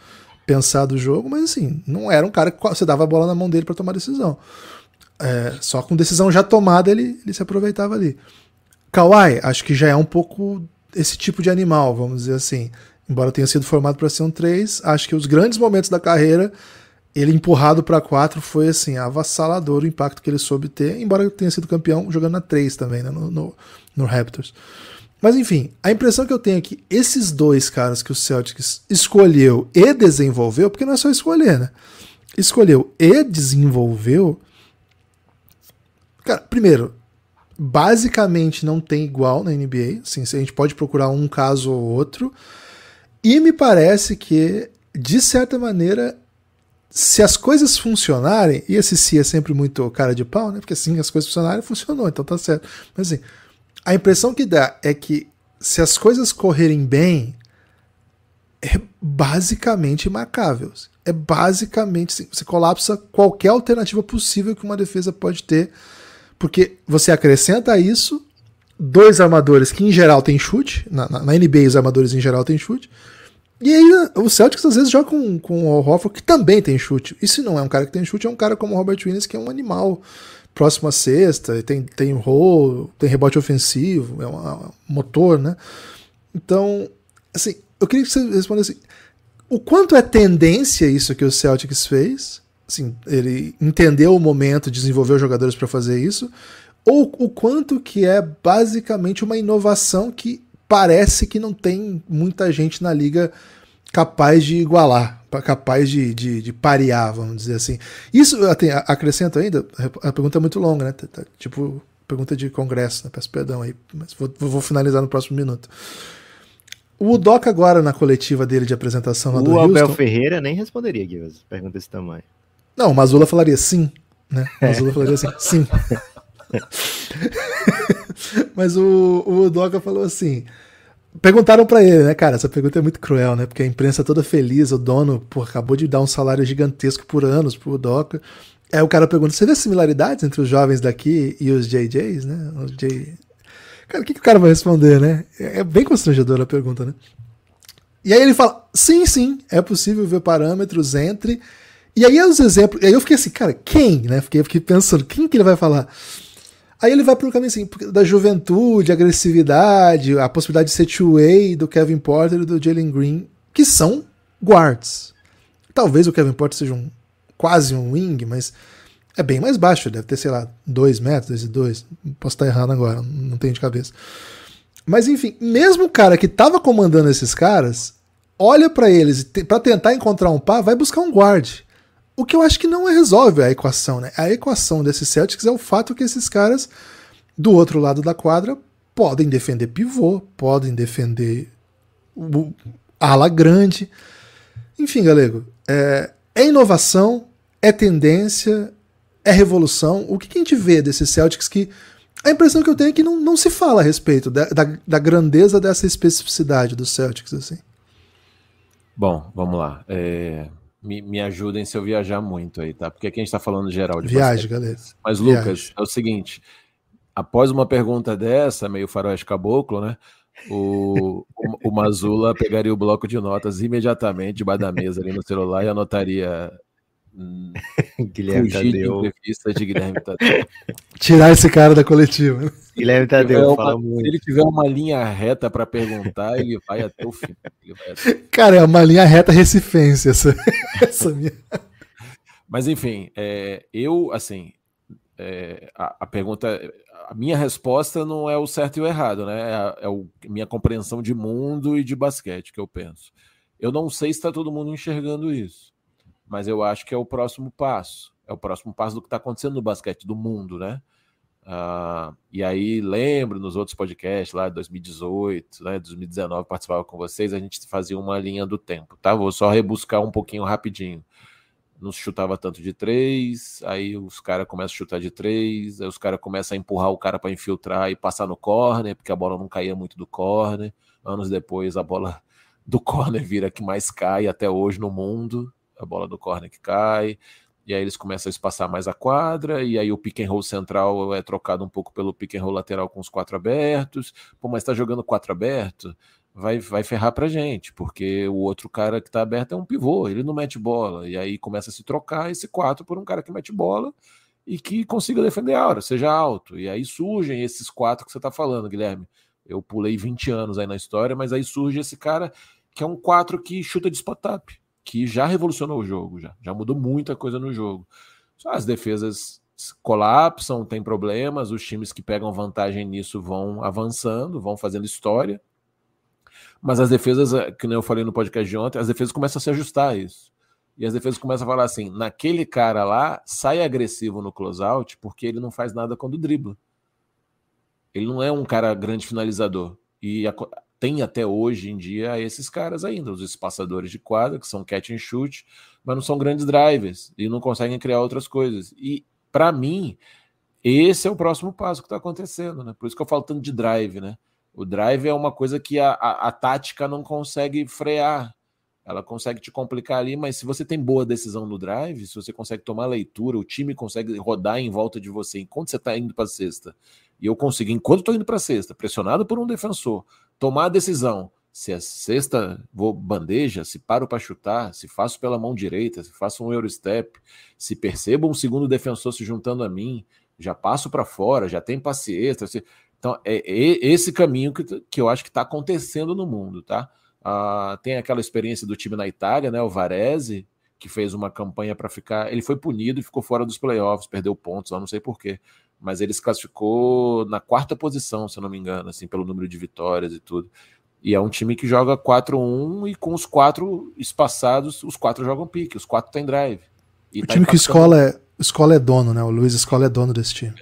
pensar do jogo, mas assim, não era um cara que você dava a bola na mão dele para tomar decisão. Só com decisão já tomada ele se aproveitava ali. Kawhi, acho que já é um pouco esse tipo de animal, vamos dizer assim. Embora tenha sido formado para ser um 3, acho que os grandes momentos da carreira, ele empurrado para 4 foi assim, avassalador o impacto que ele soube ter, embora ele tenha sido campeão jogando na 3 também, né, no Raptors. Mas enfim, a impressão que eu tenho é que esses dois caras que o Celtics escolheu e desenvolveu, porque não é só escolher, né? Escolheu e desenvolveu. Cara, primeiro, basicamente não tem igual na NBA. Assim, a gente pode procurar um caso ou outro. E me parece que, de certa maneira, se as coisas funcionarem, e esse se é sempre muito cara de pau, né? Porque assim, as coisas funcionarem, funcionou, então tá certo. Mas assim, a impressão que dá é que se as coisas correrem bem, é basicamente imarcável. É basicamente, assim, você colapsa qualquer alternativa possível que uma defesa pode ter, porque você acrescenta isso, dois armadores que em geral têm chute, na NBA os armadores em geral têm chute, e aí o Celtics às vezes joga com o Al Horford que também tem chute. E se não é um cara que tem chute, é um cara como o Robert Williams que é um animal próximo à cesta, tem roll, tem rebote ofensivo, é um motor, né? Então, assim, eu queria que você respondesse assim, o quanto é tendência isso que o Celtics fez, assim, ele entendeu o momento, desenvolveu jogadores para fazer isso, ou o quanto que é basicamente uma inovação que parece que não tem muita gente na liga capaz de igualar, capaz de parear, vamos dizer assim. Isso, acrescento ainda, a pergunta é muito longa, né? Tipo, pergunta de congresso, né? Peço perdão aí, mas vou finalizar no próximo minuto. O Udoka agora, na coletiva dele de apresentação lá do Houston... O Abel Ferreira nem responderia, Guilherme, pergunta desse tamanho. Não, o Mazzulla falaria sim, né? O Mazzulla falaria assim, sim. Mas o Udoka falou assim... Perguntaram pra ele, né, cara? Essa pergunta é muito cruel, né? Porque a imprensa toda feliz, o dono, acabou de dar um salário gigantesco por anos pro Udoka. Aí o cara pergunta: você vê similaridades entre os jovens daqui e os JJs, né? Cara, o que o cara vai responder, né? É bem constrangedora a pergunta, né? E aí ele fala: sim, é possível ver parâmetros entre. E aí os exemplos. E aí eu fiquei assim, cara, quem, né? Fiquei pensando, quem que ele vai falar? Aí ele vai pro caminho assim, da juventude, agressividade, a possibilidade de ser two-way do Kevin Porter e do Jalen Green, que são guards. Talvez o Kevin Porter seja quase um wing, mas é bem mais baixo, deve ter, sei lá, 2 metros, 2,2. Posso estar errado agora, não tenho de cabeça. Mas enfim, mesmo o cara que tava comandando esses caras, olha pra eles, pra tentar encontrar um par, vai buscar um guard. O que eu acho que não resolve a equação, né? A equação desses Celtics é o fato que esses caras, do outro lado da quadra, podem defender pivô, podem defender ala grande. Enfim, galego, é inovação, é tendência, é revolução. O que a gente vê desses Celtics que a impressão que eu tenho é que não se fala a respeito da grandeza dessa especificidade dos Celtics, assim. Bom, vamos lá. Me ajudem se eu viajar muito aí, tá? Porque aqui a gente tá falando geral de viagem, basquete. galera. Mas, Lucas, é o seguinte, após uma pergunta dessa, meio faroeste caboclo, né? O Mazzulla pegaria o bloco de notas imediatamente debaixo da mesa ali no celular e anotaria Guilherme Tadeu. De entrevista de Guilherme Tadeu. Tirar esse cara da coletiva. Guilherme Tadeu fala muito. Se ele tiver uma linha reta para perguntar, ele vai até o fim. Cara, é uma linha reta recifense essa minha. Mas enfim, eu, assim, a pergunta, a minha resposta não é o certo e o errado, né? É a minha compreensão de mundo e de basquete que eu penso. Eu não sei se está todo mundo enxergando isso, mas eu acho que é o próximo passo. É o próximo passo do que está acontecendo no basquete do mundo, né? E aí, lembro nos outros podcasts lá de 2018, né, 2019, participava com vocês, a gente fazia uma linha do tempo, tá? Vou só rebuscar um pouquinho rapidinho. Não se chutava tanto de 3, aí os caras começam a chutar de 3, aí os caras começam a empurrar o cara para infiltrar e passar no corner, porque a bola não caía muito do corner. Anos depois, a bola do corner vira a que mais cai até hoje no mundo, a bola do corner que cai. E aí eles começam a espaçar mais a quadra, e aí o pick and roll central é trocado um pouco pelo pick and roll lateral com os 4 abertos. Pô, mas tá jogando 4 aberto? Vai ferrar pra gente, porque o outro cara que tá aberto é um pivô, ele não mete bola. E aí começa a se trocar esse 4 por um cara que mete bola e que consiga defender a hora, seja alto. E aí surgem esses 4 que você tá falando, Guilherme. Eu pulei 20 anos aí na história, mas aí surge esse cara que é um 4 que chuta de spot-up, que já revolucionou o jogo, já mudou muita coisa no jogo. As defesas colapsam, tem problemas, os times que pegam vantagem nisso vão avançando, vão fazendo história, mas as defesas, que nem eu falei no podcast de ontem, as defesas começam a se ajustar a isso. E as defesas começam a falar assim, naquele cara lá, sai agressivo no closeout, porque ele não faz nada quando dribla. Ele não é um cara grande finalizador. E tem até hoje em dia esses caras ainda, os espaçadores de quadra, que são catch and shoot, mas não são grandes drivers e não conseguem criar outras coisas. E, para mim, esse é o próximo passo que está acontecendo, né? Por isso que eu falo tanto de drive, né? O drive é uma coisa que a tática não consegue frear. Ela consegue te complicar ali, mas se você tem boa decisão no drive, se você consegue tomar leitura, o time consegue rodar em volta de você enquanto você está indo para a cesta, e eu consigo, enquanto estou indo para a cesta, pressionado por um defensor, tomar a decisão, se a cesta vou bandeja, se paro para chutar, se faço pela mão direita, se faço um Eurostep, se percebo um segundo defensor se juntando a mim, já passo para fora, já tem passe extra. Então, é esse caminho que eu acho que está acontecendo no mundo, tá? Tem aquela experiência do time na Itália, né? O Varese, que fez uma campanha para ficar... Ele foi punido e ficou fora dos playoffs, perdeu pontos, eu não sei porquê. Mas ele se classificou na 4ª posição, se eu não me engano, assim, pelo número de vitórias e tudo. E é um time que joga 4-1 e com os 4 espaçados, os 4 jogam pique, os 4 tem drive. E o time que Escola é dono, né? O Luiz Escola é dono desse time.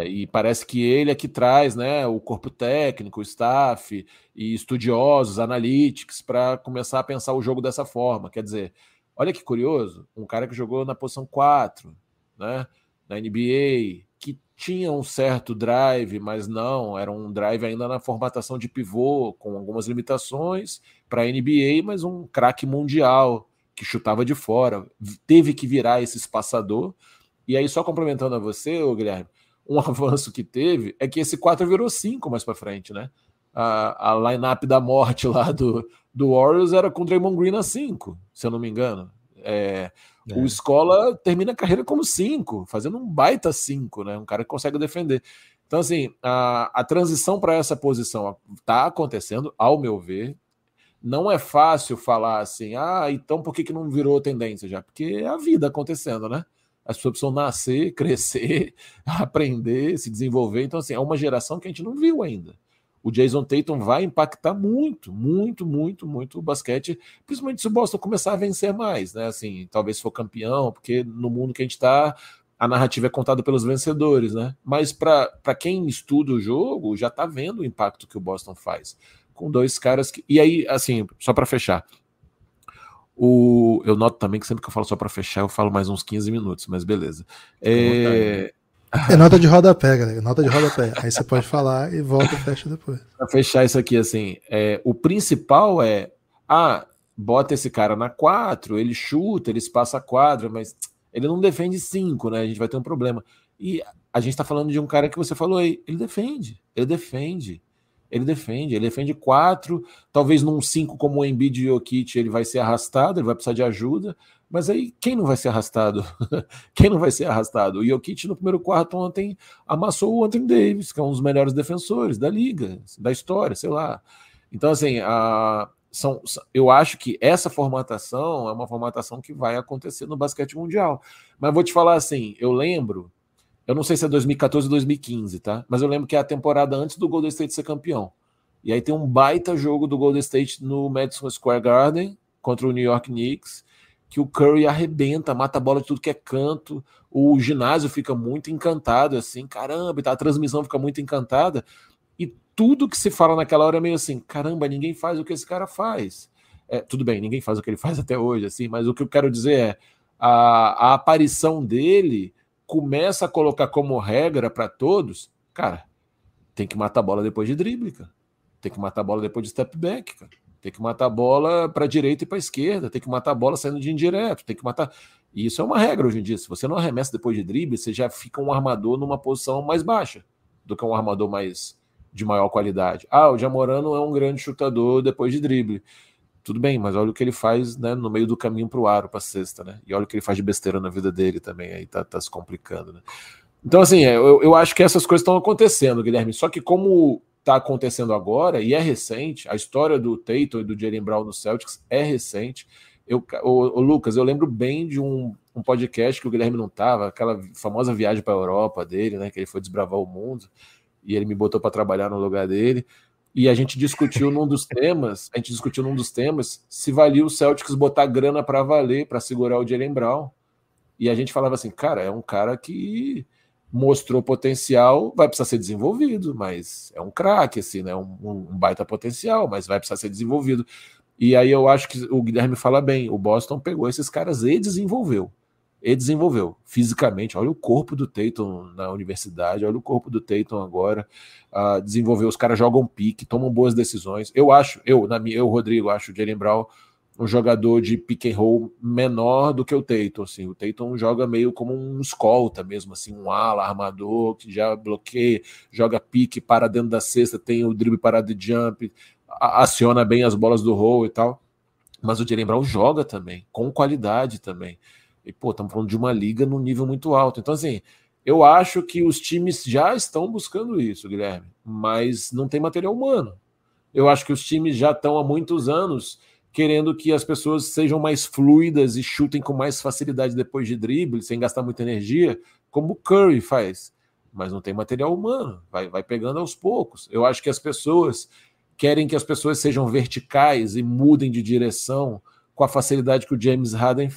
E parece que ele é que traz, né, o corpo técnico, o staff e estudiosos, analytics, para começar a pensar o jogo dessa forma. Quer dizer, olha que curioso, um cara que jogou na posição 4, né, na NBA, que tinha um certo drive, mas não, era um drive ainda na formatação de pivô, com algumas limitações para a NBA, mas um craque mundial que chutava de fora, teve que virar esse espaçador. E aí, só complementando a você, Guilherme, um avanço que teve é que esse 4 virou 5 mais para frente, né? A line-up da morte lá do Warriors era com o Draymond Green a 5, se eu não me engano. O Escola termina a carreira como 5, fazendo um baita 5, né? Um cara que consegue defender. Então, assim, a transição para essa posição está acontecendo, ao meu ver. Não é fácil falar assim, então por que não virou tendência já? Porque é a vida acontecendo, né? As pessoas precisam nascer, crescer, aprender, se desenvolver. Então, assim, é uma geração que a gente não viu ainda. O Jason Tatum vai impactar muito, muito, muito, muito o basquete, principalmente se o Boston começar a vencer mais, né? Assim, talvez se for campeão, porque no mundo que a gente está, a narrativa é contada pelos vencedores, né? Mas para quem estuda o jogo, já está vendo o impacto que o Boston faz. Com 2 caras que... E aí, assim, só para fechar, eu noto também que sempre que eu falo só para fechar, eu falo mais uns 15 minutos, mas beleza. É nota de rodapé, galera. Nota de rodapé. Aí você pode falar e volta e fecha depois. Para fechar isso aqui, assim, o principal é... bota esse cara na 4, ele chuta, ele espaça a quadra, mas ele não defende 5, né? A gente vai ter um problema. E a gente tá falando de um cara que você falou aí, ele defende 4, talvez num 5 como o Embiid e o Jokic ele vai ser arrastado, ele vai precisar de ajuda, mas aí quem não vai ser arrastado? Quem não vai ser arrastado? O Jokic no primeiro quarto ontem amassou o Anthony Davis, que é um dos melhores defensores da liga, da história, sei lá. Então, assim, eu acho que essa formatação é uma formatação que vai acontecer no basquete mundial. Mas vou te falar assim, eu não sei se é 2014 ou 2015, tá? Mas eu lembro que é a temporada antes do Golden State ser campeão. E aí tem um baita jogo do Golden State no Madison Square Garden contra o New York Knicks, que o Curry arrebenta, mata a bola de tudo que é canto, o ginásio fica muito encantado, assim, caramba, a transmissão fica muito encantada, e tudo que se fala naquela hora é meio assim, caramba, ninguém faz o que esse cara faz. Tudo bem, ninguém faz o que ele faz até hoje, assim, mas o que eu quero dizer é, a aparição dele começa a colocar como regra para todos, cara, tem que matar a bola depois de drible, cara. Tem que matar a bola depois de step back, cara. Tem que matar a bola para a direita e para a esquerda, tem que matar a bola saindo de indireto, tem que matar... E isso é uma regra hoje em dia. Se você não arremessa depois de drible, você já fica um armador numa posição mais baixa do que um armador de maior qualidade. O Jamoran não é um grande chutador depois de drible. Tudo bem, mas olha o que ele faz, né, no meio do caminho para o aro, para a cesta, né? E olha o que ele faz de besteira na vida dele também, aí tá se complicando, né? Então, assim, eu acho que essas coisas estão acontecendo, Guilherme, só que como está acontecendo agora, e é recente, a história do Tatum e do Jaylen Brown no Celtics é recente. Lucas, eu lembro bem de um podcast que o Guilherme não estava, aquela famosa viagem para a Europa dele, né, que ele foi desbravar o mundo, e ele me botou para trabalhar no lugar dele, e a gente discutiu num dos temas se valia o Celtics botar grana para valer, para segurar o Jaylen Brown, e a gente falava assim, cara, é um cara que mostrou potencial, vai precisar ser desenvolvido, mas é um craque, assim, né? Um baita potencial, mas vai precisar ser desenvolvido. E aí eu acho que o Guilherme fala bem, o Boston pegou esses caras e desenvolveu fisicamente. Olha o corpo do Tatum na universidade, olha o corpo do Tatum agora, desenvolveu, os caras jogam pique, tomam boas decisões. Rodrigo, acho o Jaylen Brown um jogador de pick and roll menor do que o Tatum, assim. O Tatum joga meio como um escolta mesmo, assim, um ala, armador, que já bloqueia, joga pique, para dentro da cesta, tem o drible parado de jump, aciona bem as bolas do roll e tal. Mas o Jaylen Brown joga também, com qualidade também. E, estamos falando de uma liga num nível muito alto. Então, assim, eu acho que os times já estão buscando isso, Guilherme, mas não tem material humano. Eu acho que os times já estão há muitos anos querendo que as pessoas sejam mais fluidas e chutem com mais facilidade depois de drible, sem gastar muita energia, como o Curry faz. Mas não tem material humano, vai pegando aos poucos. Eu acho que as pessoas querem que as pessoas sejam verticais e mudem de direção com a facilidade que o James Harden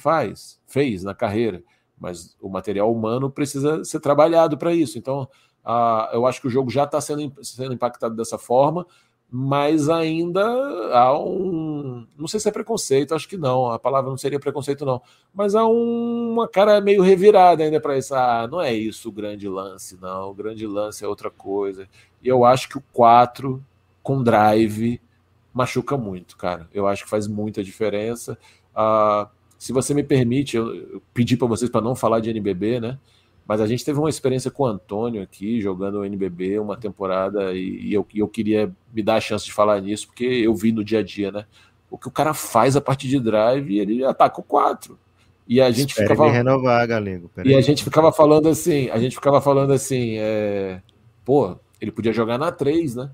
fez na carreira. Mas o material humano precisa ser trabalhado para isso. Então, eu acho que o jogo já está sendo impactado dessa forma, mas ainda há não sei se é preconceito, acho que não, a palavra não seria preconceito não, mas há uma cara meio revirada ainda para isso, não é isso o grande lance, não, o grande lance é outra coisa, e eu acho que o 4 com drive machuca muito, cara, eu acho que faz muita diferença. Se você me permite, eu pedi para vocês para não falar de NBB, né? Mas a gente teve uma experiência com o Antônio aqui, jogando o NBB uma temporada, e eu queria me dar a chance de falar nisso, porque eu vi no dia a dia, né? O que o cara faz a partir de drive, ele ataca o 4. E a gente ficava... ele renovar, Galego. E a gente ficava falando assim, ele podia jogar na 3, né?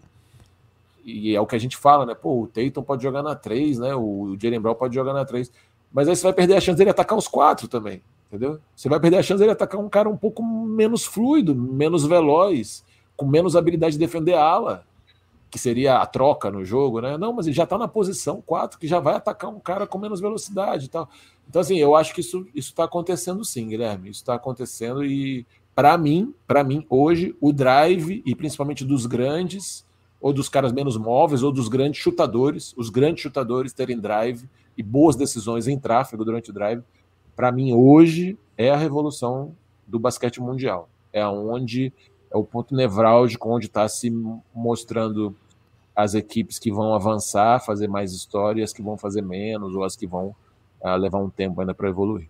E é o que a gente fala, né? O Tatum pode jogar na 3, né? O Jaylen Brown pode jogar na 3. Mas aí você vai perder a chance dele atacar os 4 também. Entendeu? Você vai perder a chance de ele atacar um cara um pouco menos fluido, menos veloz, com menos habilidade de defender a ala, que seria a troca no jogo, né? Não, mas ele já está na posição 4, que já vai atacar um cara com menos velocidade e tal. Então, assim, eu acho que isso está acontecendo sim, Guilherme. Isso está acontecendo e, para mim, hoje, o drive, e principalmente dos grandes, ou dos caras menos móveis, ou dos grandes chutadores, os grandes chutadores terem drive e boas decisões em tráfego durante o drive, para mim, hoje, é a revolução do basquete mundial. É o ponto nevrálgico onde está se mostrando as equipes que vão avançar, fazer mais histórias, que vão fazer menos, ou as que vão levar um tempo ainda para evoluir.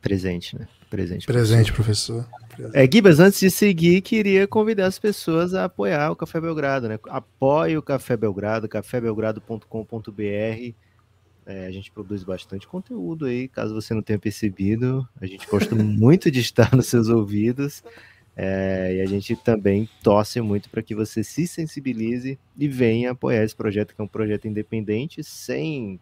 Presente, né? Presente, professor. Gibas, antes de seguir, queria convidar as pessoas a apoiar o Café Belgrado, né? Apoie o Café Belgrado, cafébelgrado.com.br. A gente produz bastante conteúdo aí, caso você não tenha percebido. A gente gosta muito de estar nos seus ouvidos. E a gente também torce muito para que você se sensibilize e venha apoiar esse projeto, que é um projeto independente, sem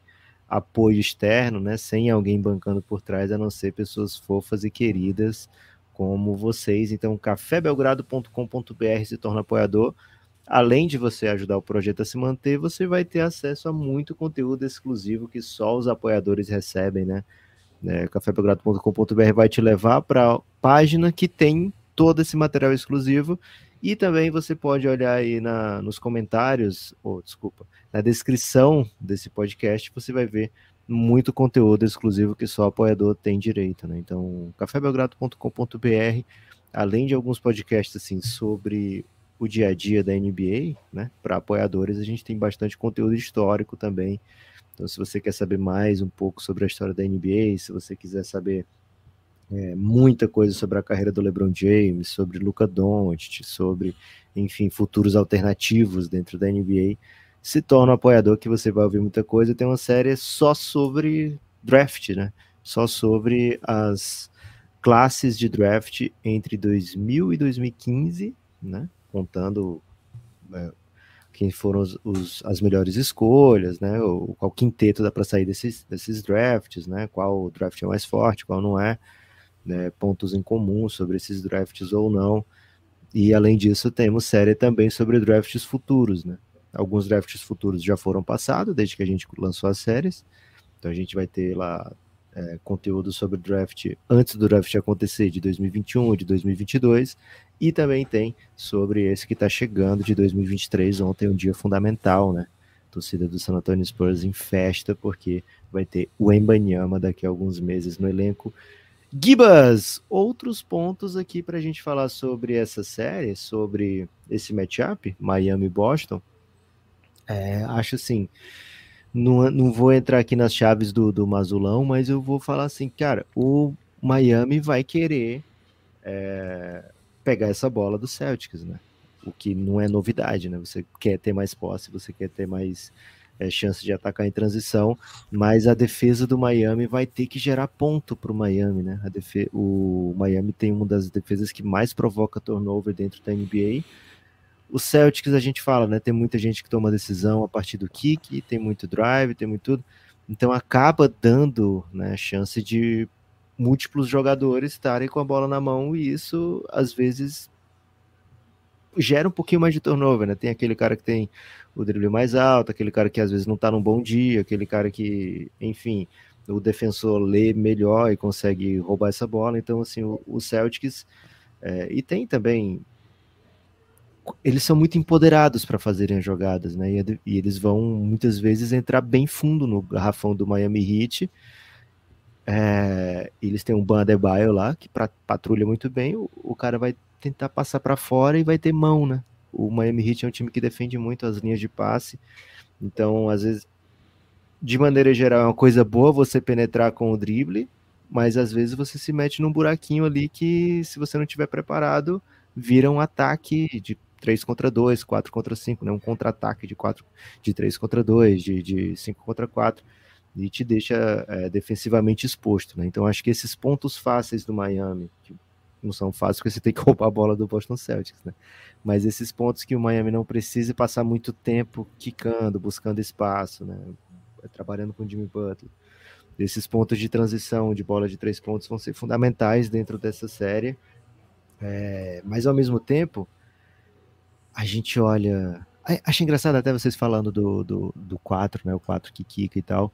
apoio externo, né? Sem alguém bancando por trás, a não ser pessoas fofas e queridas como vocês. Então, cafébelgrado.com.br se torna apoiador. além de você ajudar o projeto a se manter, você vai ter acesso a muito conteúdo exclusivo que só os apoiadores recebem, né? cafébelgrado.com.br vai te levar para a página que tem todo esse material exclusivo, e também você pode olhar aí nos comentários, na descrição desse podcast, você vai ver muito conteúdo exclusivo que só apoiador tem direito, né? Então, cafébelgrado.com.br, além de alguns podcasts assim sobre o dia a dia da NBA, né? Para apoiadores, a gente tem bastante conteúdo histórico também. Então, se você quer saber mais um pouco sobre a história da NBA, se você quiser saber muita coisa sobre a carreira do LeBron James, sobre Luka Doncic, sobre, enfim, futuros alternativos dentro da NBA, se torna um apoiador, que você vai ouvir muita coisa. Tem uma série só sobre draft, né? Só sobre as classes de draft entre 2000 e 2015, né? Contando quem foram as melhores escolhas, né? Qual quinteto dá para sair desses drafts, né? Qual draft é mais forte, qual não é, né? Pontos em comum sobre esses drafts ou não. E além disso, temos série também sobre drafts futuros, né? Alguns drafts futuros já foram passados desde que a gente lançou as séries. Então a gente vai ter lá conteúdo sobre draft antes do draft acontecer, de 2021 e de 2022, e também tem sobre esse que está chegando de 2023, ontem um dia fundamental, né? A torcida do San Antonio Spurs em festa, porque vai ter o Wembanyama daqui a alguns meses no elenco. Gibas, outros pontos aqui para a gente falar sobre essa série, sobre esse matchup, Miami e Boston. Acho assim, não vou entrar aqui nas chaves do Mazulão, mas eu vou falar assim, cara, o Miami vai querer pegar essa bola do Celtics, né? O que não é novidade, né? Você quer ter mais posse, você quer ter mais chance de atacar em transição, mas a defesa do Miami vai ter que gerar ponto para o Miami, né? O Miami tem uma das defesas que mais provoca turnover dentro da NBA. O Celtics, a gente fala, né? Tem muita gente que toma decisão a partir do kick, tem muito drive, tem muito tudo. Então acaba dando, né, chance de múltiplos jogadores estarem com a bola na mão, e isso às vezes gera um pouquinho mais de turnover, né? Tem aquele cara que tem o drible mais alto, aquele cara que às vezes não tá num bom dia, aquele cara que, enfim, o defensor lê melhor e consegue roubar essa bola. Então, assim, o Celtics, e tem também, eles são muito empoderados para fazerem as jogadas, né? E eles vão muitas vezes entrar bem fundo no garrafão do Miami Heat. Eles têm um Bam Adebayo lá que patrulha muito bem. O cara vai tentar passar para fora e vai ter mão, né? O Miami Heat é um time que defende muito as linhas de passe. Então, às vezes, de maneira geral, é uma coisa boa você penetrar com o drible, mas às vezes você se mete num buraquinho ali que, se você não estiver preparado, vira um ataque de 3 contra 2, 4 contra 5, né? Um contra-ataque de 3 contra 2, de 5 contra 4, e te deixa defensivamente exposto, né? Então acho que esses pontos fáceis do Miami, que não são fáceis porque você tem que roubar a bola do Boston Celtics, né? Mas esses pontos que o Miami não precisa passar muito tempo quicando, buscando espaço, né? Trabalhando com o Jimmy Butler. Esses pontos de transição de bola de 3 pontos vão ser fundamentais dentro dessa série. Mas ao mesmo tempo, a gente olha... Acho engraçado até vocês falando do 4, né? O 4 que quica e tal.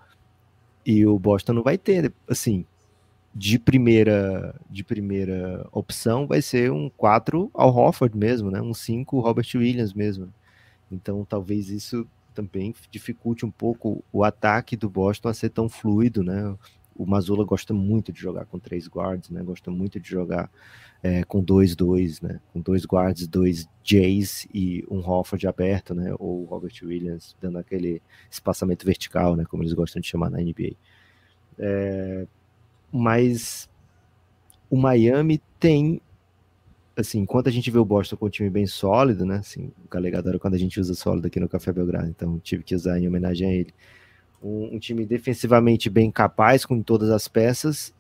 E o Boston não vai ter, assim, de primeira opção vai ser um 4 ao Horford mesmo, né? Um 5 Robert Williams mesmo. Então talvez isso também dificulte um pouco o ataque do Boston a ser tão fluido, né? O Mazzulla gosta muito de jogar com 3 guards, né? Gosta muito de jogar com 2-2, né? Com 2 guards, 2 Jays e um Horford aberto, né? Ou o Robert Williams dando aquele espaçamento vertical, né? Como eles gostam de chamar na NBA. Mas o Miami tem, assim, enquanto a gente vê o Boston com um time bem sólido, né? Assim, o Galega adora quando a gente usa sólido aqui no Café Belgrado, então tive que usar em homenagem a ele. Um time defensivamente bem capaz com todas as peças.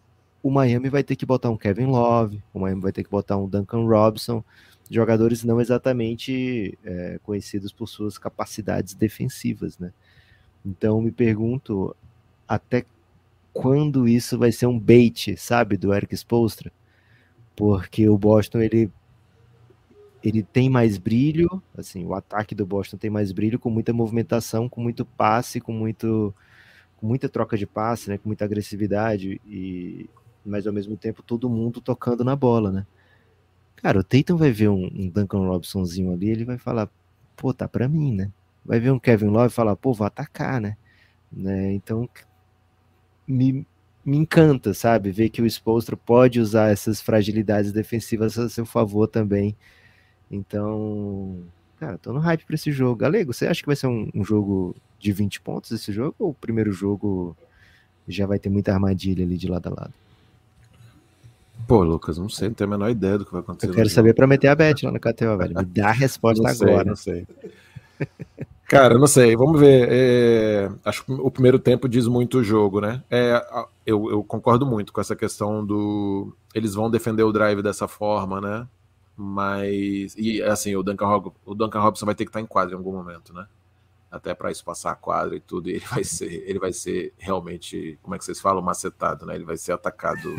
O Miami vai ter que botar um Kevin Love, o Miami vai ter que botar um Duncan Robinson, jogadores não exatamente conhecidos por suas capacidades defensivas, né? Então me pergunto até quando isso vai ser um bait, sabe, do Erik Spoelstra, porque o Boston, ele ele tem mais brilho, assim, o ataque do Boston tem mais brilho, com muita movimentação, com muito passe, com muita troca de passe, né, com muita agressividade, mas ao mesmo tempo todo mundo tocando na bola, né? Cara, o Tatum vai ver um Duncan Robinsonzinho ali, ele vai falar, pô, tá pra mim, né? Vai ver um Kevin Love e falar, pô, vou atacar, né? Então, me encanta, sabe? Ver que o Spoelstra pode usar essas fragilidades defensivas a seu favor também. Então, cara, tô no hype pra esse jogo. Galego, você acha que vai ser um jogo de 20 pontos esse jogo? Ou o primeiro jogo já vai ter muita armadilha ali de lado a lado? Pô, Lucas, não sei, não tenho a menor ideia do que vai acontecer. Eu quero saber pra meter a bet lá no KTO, velho. Me dá a resposta agora. Não sei. Cara, não sei, vamos ver. Acho que o primeiro tempo diz muito o jogo, né? Eu concordo muito com essa questão do... Eles vão defender o drive dessa forma, né? Mas... E assim, o Duncan Robinson vai ter que estar em quadra em algum momento, né? Até para isso passar a quadra e tudo, e ele vai ser realmente, como é que vocês falam, macetado, né? Ele vai ser atacado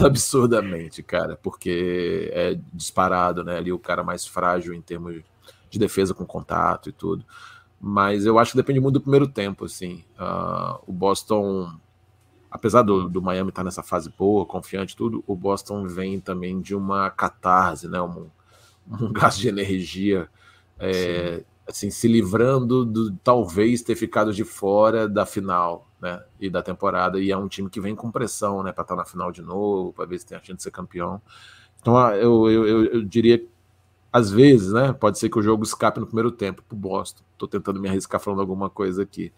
absurdamente, cara, porque é disparado, né? Ali o cara mais frágil em termos de defesa com contato e tudo. Mas eu acho que depende muito do primeiro tempo, assim. O Boston, apesar do Miami estar nessa fase boa, confiante e tudo, o Boston vem também de uma catarse, né? Um gasto de energia, assim, se livrando do talvez ter ficado de fora da final, né, e da temporada, e é um time que vem com pressão, né, para estar na final de novo, para ver se tem a chance de ser campeão. Então eu diria, às vezes, né, pode ser que o jogo escape no primeiro tempo pro Boston. Tô tentando me arriscar falando alguma coisa aqui.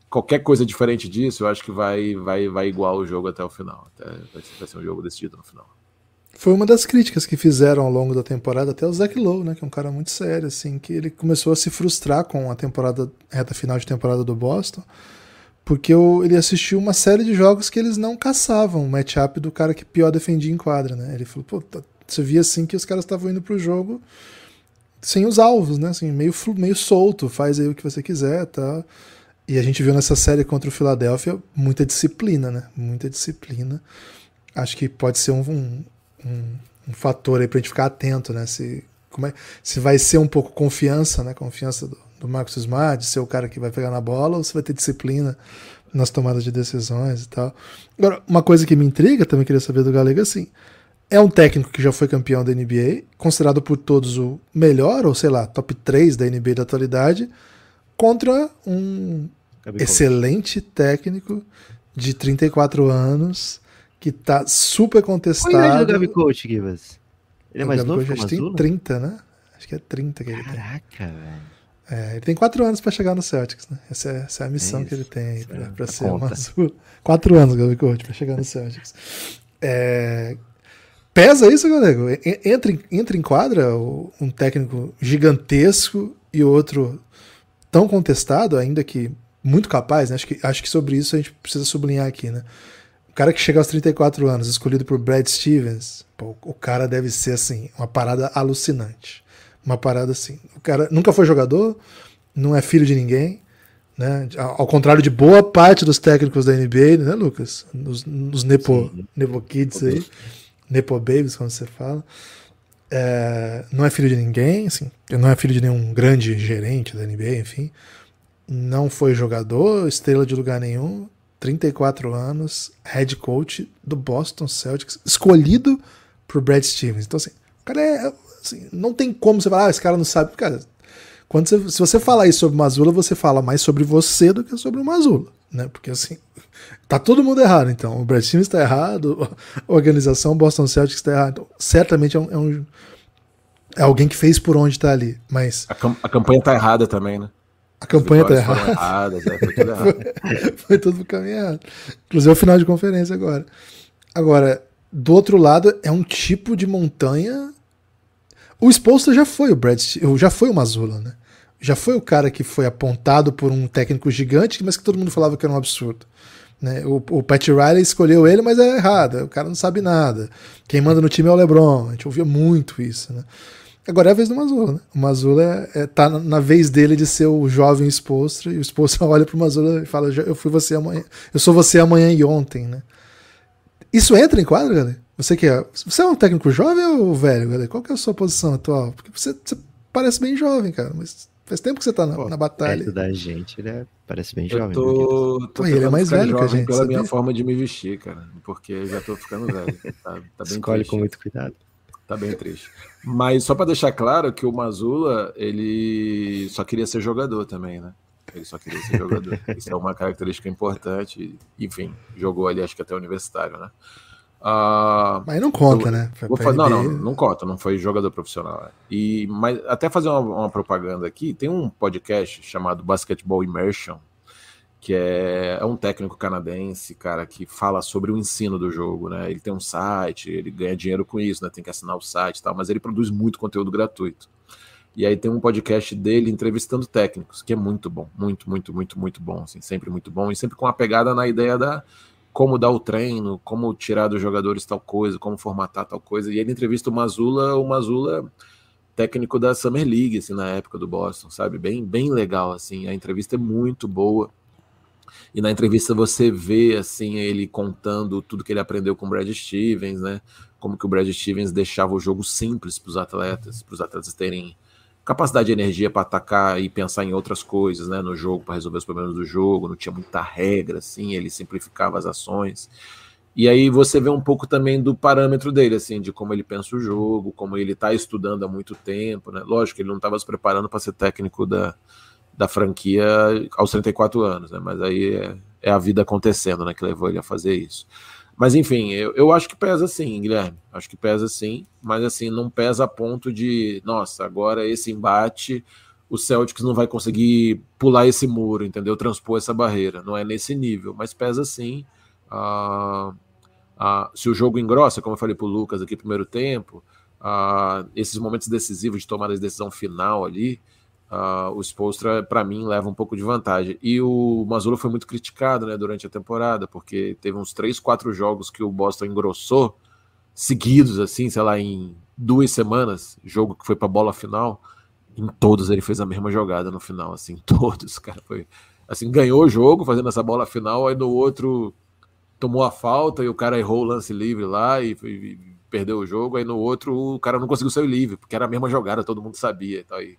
Qualquer coisa diferente disso, eu acho que vai igual o jogo até o final. Vai ser um jogo decidido no final. Foi uma das críticas que fizeram ao longo da temporada, até o Zach Lowe, né, que é um cara muito sério, assim, que ele começou a se frustrar com a reta final de temporada do Boston, porque ele assistiu uma série de jogos que eles não caçavam o matchup do cara que pior defendia em quadra, né? Ele falou, pô, você via assim que os caras estavam indo pro jogo sem os alvos, né, assim, meio solto, faz aí o que você quiser, tá? E a gente viu nessa série contra o Philadelphia muita disciplina, né? Muita disciplina. Acho que pode ser um fator aí pra gente ficar atento, né? Se vai ser um pouco confiança, né? Confiança do Marcus Smart, de ser o cara que vai pegar na bola, ou se vai ter disciplina nas tomadas de decisões e tal. Agora, uma coisa que me intriga, também queria saber do Galego, assim, é um técnico que já foi campeão da NBA, considerado por todos o melhor, ou sei lá, top 3 da NBA da atualidade, contra um excelente técnico de 34 anos, que tá super contestado. Qual é o Gabi Coach, Givas? Ele é mais novo que o Mazzulla? Tem 30, né? Acho que é 30 que ele tem. Caraca, velho. Ele tem 4 anos pra chegar no Celtics, né? Essa é a missão que ele tem aí pra ser o Mazzulla. 4 anos, Gabi Coach, pra chegar no Celtics. Pesa isso, galego? Entra em quadra um técnico gigantesco e outro tão contestado, ainda que muito capaz, né? Acho que sobre isso a gente precisa sublinhar aqui, né? O cara que chega aos 34 anos, escolhido por Brad Stevens, pô, o cara deve ser, assim, uma parada alucinante. Uma parada assim. O cara nunca foi jogador, não é filho de ninguém, né? Ao contrário de boa parte dos técnicos da NBA, né, Lucas? Os Nepo Kids aí, Nepo Babies, como você fala. Não é filho de ninguém, assim, não é filho de nenhum grande gerente da NBA, enfim. Não foi jogador, estrela de lugar nenhum. 34 anos, head coach do Boston Celtics, escolhido por Brad Stevens. Então, assim, o cara assim, não tem como você falar, esse cara não sabe. Cara, se você falar isso sobre o Mazzulla, você fala mais sobre você do que sobre o Mazzulla, né? Porque, assim, tá todo mundo errado, então. O Brad Stevens tá errado, a organização Boston Celtics tá errada. Então, certamente é alguém que fez por onde tá ali, mas... A campanha tá errada também, né? A campanha tá errada. Foi tudo errado. Foi tudo pro caminho errado. Inclusive o final de conferência agora. Agora, do outro lado, é um tipo de montanha... O Spoelstra já foi já foi o Mazzulla, né? Já foi o cara que foi apontado por um técnico gigante, mas que todo mundo falava que era um absurdo. Né? O Pat Riley escolheu ele, mas é errado. O cara não sabe nada. Quem manda no time é o LeBron. A gente ouvia muito isso, né? Agora é a vez do Mazzulla, né? O Mazzulla tá na vez dele de ser o jovem Spoelstra, e o Spoelstra olha pro Mazzulla e fala, eu sou você amanhã e ontem, né? Isso entra em quadra, galera? Você é um técnico jovem ou velho, galera? Qual que é a sua posição atual? Porque você parece bem jovem, cara, mas faz tempo que você tá na batalha. Perto da gente, ele parece bem Eu jovem. tô ele é mais velho que a gente, pela sabia? minha forma de me vestir, cara, porque eu já tô ficando velho. Tá bem Escolhe triste. com muito cuidado. Tá bem triste. Mas só para deixar claro que o Mazzulla, ele só queria ser jogador também, né? Ele só queria ser jogador. Isso é uma característica importante. Enfim, jogou ali, acho que até universitário, né? Mas não conta, né? Não conta, não foi jogador profissional. Mas até fazer uma propaganda aqui, tem um podcast chamado Basketball Immersion, que é um técnico canadense, cara, que fala sobre o ensino do jogo, né? Ele tem um site, ele ganha dinheiro com isso, né? Tem que assinar o site e tal, mas ele produz muito conteúdo gratuito. E aí tem um podcast dele entrevistando técnicos, que é muito bom, muito, muito, muito, muito bom, assim, sempre muito bom, e sempre com uma pegada na ideia da como dar o treino, como tirar dos jogadores tal coisa, como formatar tal coisa. E ele entrevista o Mazzulla técnico da Summer League, assim, na época do Boston, sabe? Bem, bem legal, assim, a entrevista é muito boa. E na entrevista você vê, assim, ele contando tudo que ele aprendeu com o Brad Stevens, né? Como que o Brad Stevens deixava o jogo simples para os atletas terem capacidade de energia para atacar e pensar em outras coisas, né? No jogo, para resolver os problemas do jogo, não tinha muita regra, assim, ele simplificava as ações. E aí você vê um pouco também do parâmetro dele, assim, de como ele pensa o jogo, como ele está estudando há muito tempo, né? Lógico que ele não estava se preparando para ser técnico da franquia aos 34 anos, né? Mas aí é a vida acontecendo, né? Que levou ele a fazer isso. Mas enfim, eu acho que pesa sim, Guilherme. Acho que pesa sim, mas assim, não pesa a ponto de, nossa, agora esse embate, o Celtics não vai conseguir pular esse muro, entendeu? Transpor essa barreira. Não é nesse nível, mas pesa sim. Se o jogo engrossa, como eu falei pro Lucas aqui, primeiro tempo, esses momentos decisivos de tomada de decisão final ali, o Spoelstra, para mim, leva um pouco de vantagem. E o Mazzulla foi muito criticado, né, durante a temporada, porque teve uns 3, 4 jogos que o Boston engrossou, seguidos, assim, sei lá, em 2 semanas, jogo que foi pra bola final, em todos ele fez a mesma jogada no final, assim, todos, cara, foi, assim, ganhou o jogo fazendo essa bola final, aí no outro tomou a falta e o cara errou o lance livre lá e perdeu o jogo, aí no outro o cara não conseguiu sair livre, porque era a mesma jogada, todo mundo sabia e tal, aí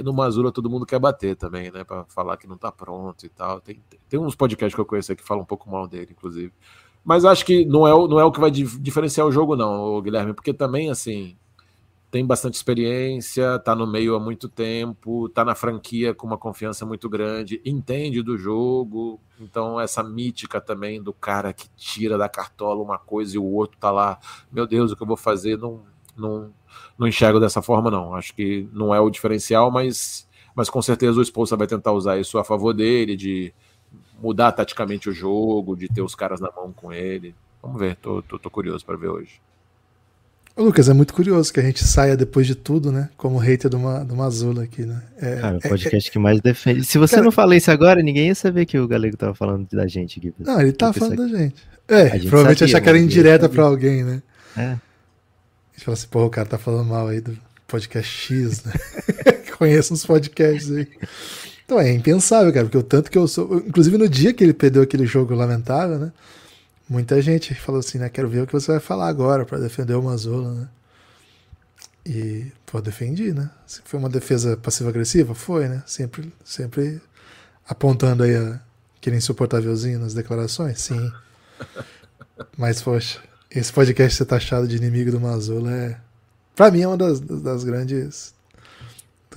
no Mazzulla todo mundo quer bater também, né? Pra falar que não tá pronto e tal. Tem uns podcasts que eu conheço aí que falam um pouco mal dele, inclusive. Mas acho que não é o que vai diferenciar o jogo, não, Guilherme, porque também, assim, tem bastante experiência, tá no meio há muito tempo, tá na franquia com uma confiança muito grande, entende do jogo. Então, essa mítica também do cara que tira da cartola uma coisa e o outro tá lá, meu Deus, o que eu vou fazer? Não enxergo dessa forma, não. Acho que não é o diferencial, mas com certeza o Spoelstra vai tentar usar isso a favor dele, de mudar taticamente o jogo, de ter os caras na mão com ele. Vamos ver, tô curioso para ver hoje. Ô, Lucas, é muito curioso que a gente saia depois de tudo, né? Como hater do Mazzulla aqui, né? Cara, o podcast que mais defende. Se você não falar isso agora, ninguém ia saber que o Galego tava falando da gente aqui. Não, ele tá falando da gente. Provavelmente achar que era indireta pra alguém, né? A gente fala assim, pô, o cara tá falando mal aí do podcast X, né? Conheço uns podcasts aí. Então é impensável, cara, porque o tanto que eu sou... Inclusive no dia que ele perdeu aquele jogo lamentável, né? Muita gente falou assim, né? Quero ver o que você vai falar agora pra defender o Mazzulla, né? E, pô, defendi, né? Foi uma defesa passiva-agressiva? Foi, né? Sempre apontando aí aquele insuportávelzinho nas declarações? Sim. Mas, poxa, esse podcast ser taxado de inimigo do Mazzulla pra mim é uma das grandes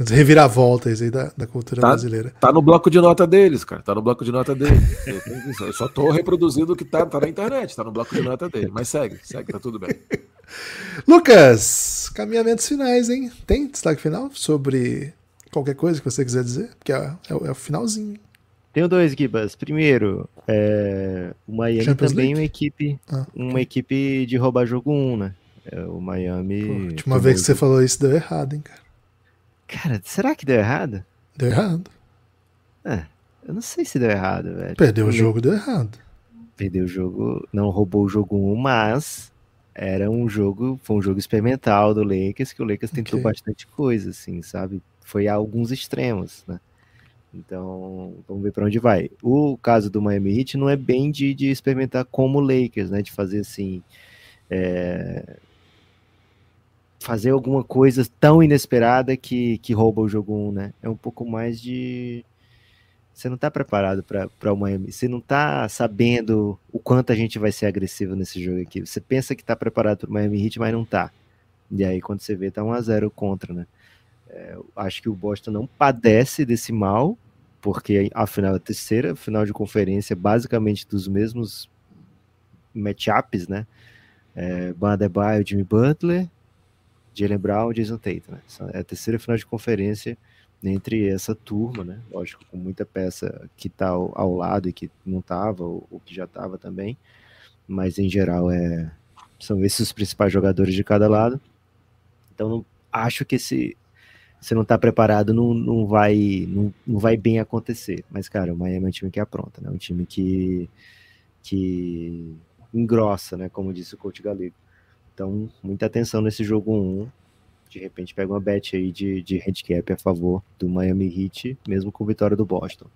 reviravoltas aí da cultura brasileira. Tá no bloco de nota deles, cara. Tá no bloco de nota deles. Eu só tô reproduzindo o que tá na internet. Tá no bloco de nota dele. Mas segue, tá tudo bem. Lucas, caminhamentos finais, hein? Tem destaque final sobre qualquer coisa que você quiser dizer? Porque é o finalzinho. Tenho 2, Gibas. Primeiro, o Miami Champions também League? uma equipe de roubar jogo 1, né? O Miami... Pô, a última vez que você falou isso deu errado, hein, cara? Cara, será que deu errado? Deu errado. Eu não sei se deu errado, velho. Perdeu o jogo, deu errado. Perdeu o jogo, não roubou o jogo 1, mas foi um jogo experimental do Lakers, que o Lakers tentou bastante coisa, assim, sabe? Foi a alguns extremos, né? Então, vamos ver para onde vai. O caso do Miami Heat não é bem de experimentar como o Lakers, né? De fazer assim, fazer alguma coisa tão inesperada que rouba o jogo 1, né? É um pouco mais de... Você não tá preparado para o Miami, você não tá sabendo o quanto a gente vai ser agressivo nesse jogo aqui. Você pensa que tá preparado para o Miami Heat, mas não tá. E aí quando você vê, tá 1-0 contra, né? Acho que o Boston não padece desse mal, porque afinal a terceira final de conferência, basicamente dos mesmos matchups, né? Bam Adebayo, Jimmy Butler, Jaylen Brown, Jason Tatum, né? É a terceira final de conferência entre essa turma, né? Lógico, com muita peça que tá ao lado e que não tava, ou que já tava também, mas em geral são esses os principais jogadores de cada lado. Então acho que se não tá preparado, não vai bem acontecer. Mas, cara, o Miami é um time que apronta, né? Um time que engrossa, né? Como disse o coach Galego. Então, muita atenção nesse jogo 1. De repente, pega uma bet aí de handicap a favor do Miami Heat, mesmo com vitória do Boston.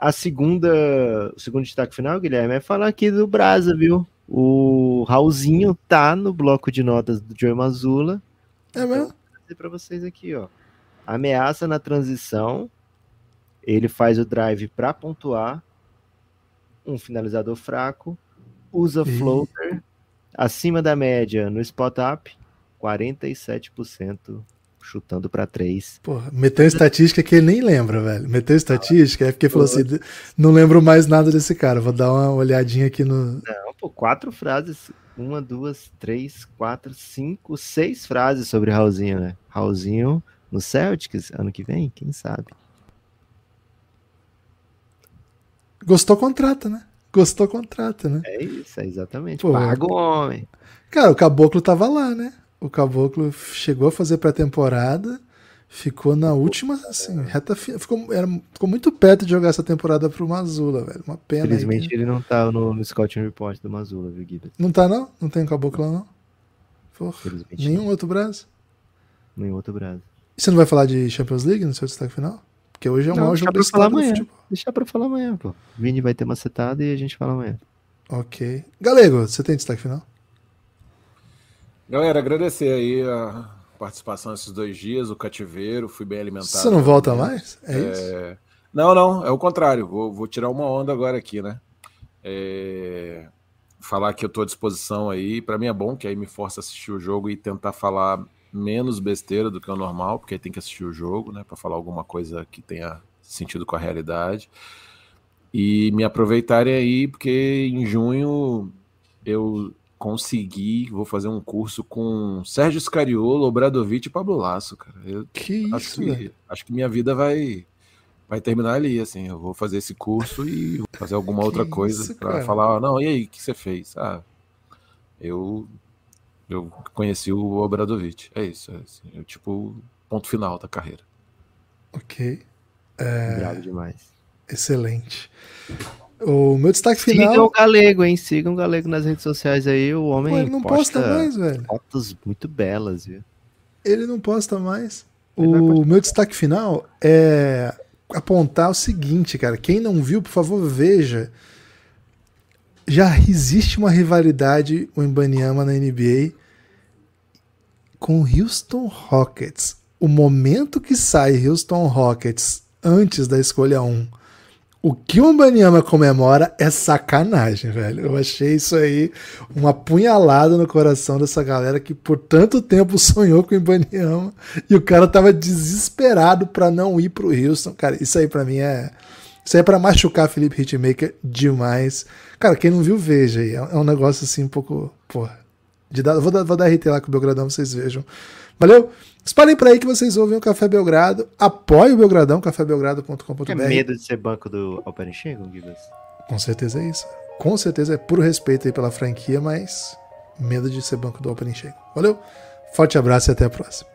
O segundo destaque final, Guilherme, é falar aqui do Brasa, viu? O Raulzinho tá no bloco de notas do Joey Mazzulla. É mesmo? Para vocês aqui, ó. Ameaça na transição, ele faz o drive para pontuar, um finalizador fraco, usa floater, acima da média no spot-up, 47% chutando para 3. Porra, meteu estatística que ele nem lembra, velho. Meteu estatística, é porque falou assim, não lembro mais nada desse cara, vou dar uma olhadinha aqui no... Não, pô, 4 frases, 1, 2, 3, 4, 5, 6 frases sobre Raulzinho, né? Raulzinho no Celtics, ano que vem, quem sabe? Gostou, contrata, né? Gostou, contrata, né? É isso, exatamente. Pô, paga o homem. Cara, o Caboclo tava lá, né? O Caboclo chegou a fazer pré-temporada, ficou na última, assim, reta final. Ficou muito perto de jogar essa temporada pro Mazzulla, velho. Uma pena. Infelizmente ele não tá no Scouting Report do Mazzulla, viu, Guilherme? Não tá, não? Não tem Caboclo lá, não? Porra, nenhum não. Outro braço? Nenhum outro braço. E você não vai falar de Champions League no seu destaque final? Porque hoje é o maior jogo do história do futebol. Deixa pra falar amanhã, pô. Vini vai ter uma setada e a gente fala amanhã. Ok. Galego, você tem destaque final? Galera, agradecer aí a participação esses 2 dias, o cativeiro, fui bem alimentado. Você não volta mais? É isso? Não, é o contrário. Vou tirar uma onda agora aqui, né? Falar que eu tô à disposição aí, pra mim é bom, que aí me força a assistir o jogo e tentar falar menos besteira do que o normal, porque aí tem que assistir o jogo, né? Pra falar alguma coisa que tenha sentido com a realidade. E me aproveitarem aí, porque em junho eu vou fazer um curso com Sérgio Scariolo, Obradovic e Pablo Lasso, cara. Acho que minha vida vai terminar ali, assim. Eu vou fazer esse curso e vou fazer alguma outra coisa para falar, não, e aí, o que você fez? Eu conheci o Obradovic. É isso. Tipo, ponto final da carreira. Ok. Bravo demais. Excelente. O meu destaque final... Sigam o Galego, hein? Sigam o Galego nas redes sociais aí. O homem ele não posta mais, velho. Fotos muito belas, viu? Ele não posta mais. O meu destaque final é apontar o seguinte, cara. Quem não viu, por favor, veja. Já existe uma rivalidade, o Wembanyama na NBA, com o Houston Rockets. O momento que sai Houston Rockets antes da escolha 1, o que o Wembanyama comemora é sacanagem, velho. Eu achei isso aí uma punhalada no coração dessa galera que por tanto tempo sonhou com o Wembanyama e o cara tava desesperado pra não ir pro Houston. Cara, isso aí pra mim isso aí é pra machucar Felipe Hitmaker demais. Cara, quem não viu, veja aí. É um negócio assim um pouco... Porra. Vou dar RT lá com o Belgradão pra vocês vejam. Valeu? Espalhem pra aí que vocês ouvem o Café Belgrado. Apoie o Belgradão, cafébelgrado.com.br. É medo de ser banco do Alperenchenko, Guilherme? Com certeza é isso. Com certeza é puro respeito aí pela franquia, mas medo de ser banco do Alperenchenko. Valeu? Forte abraço e até a próxima.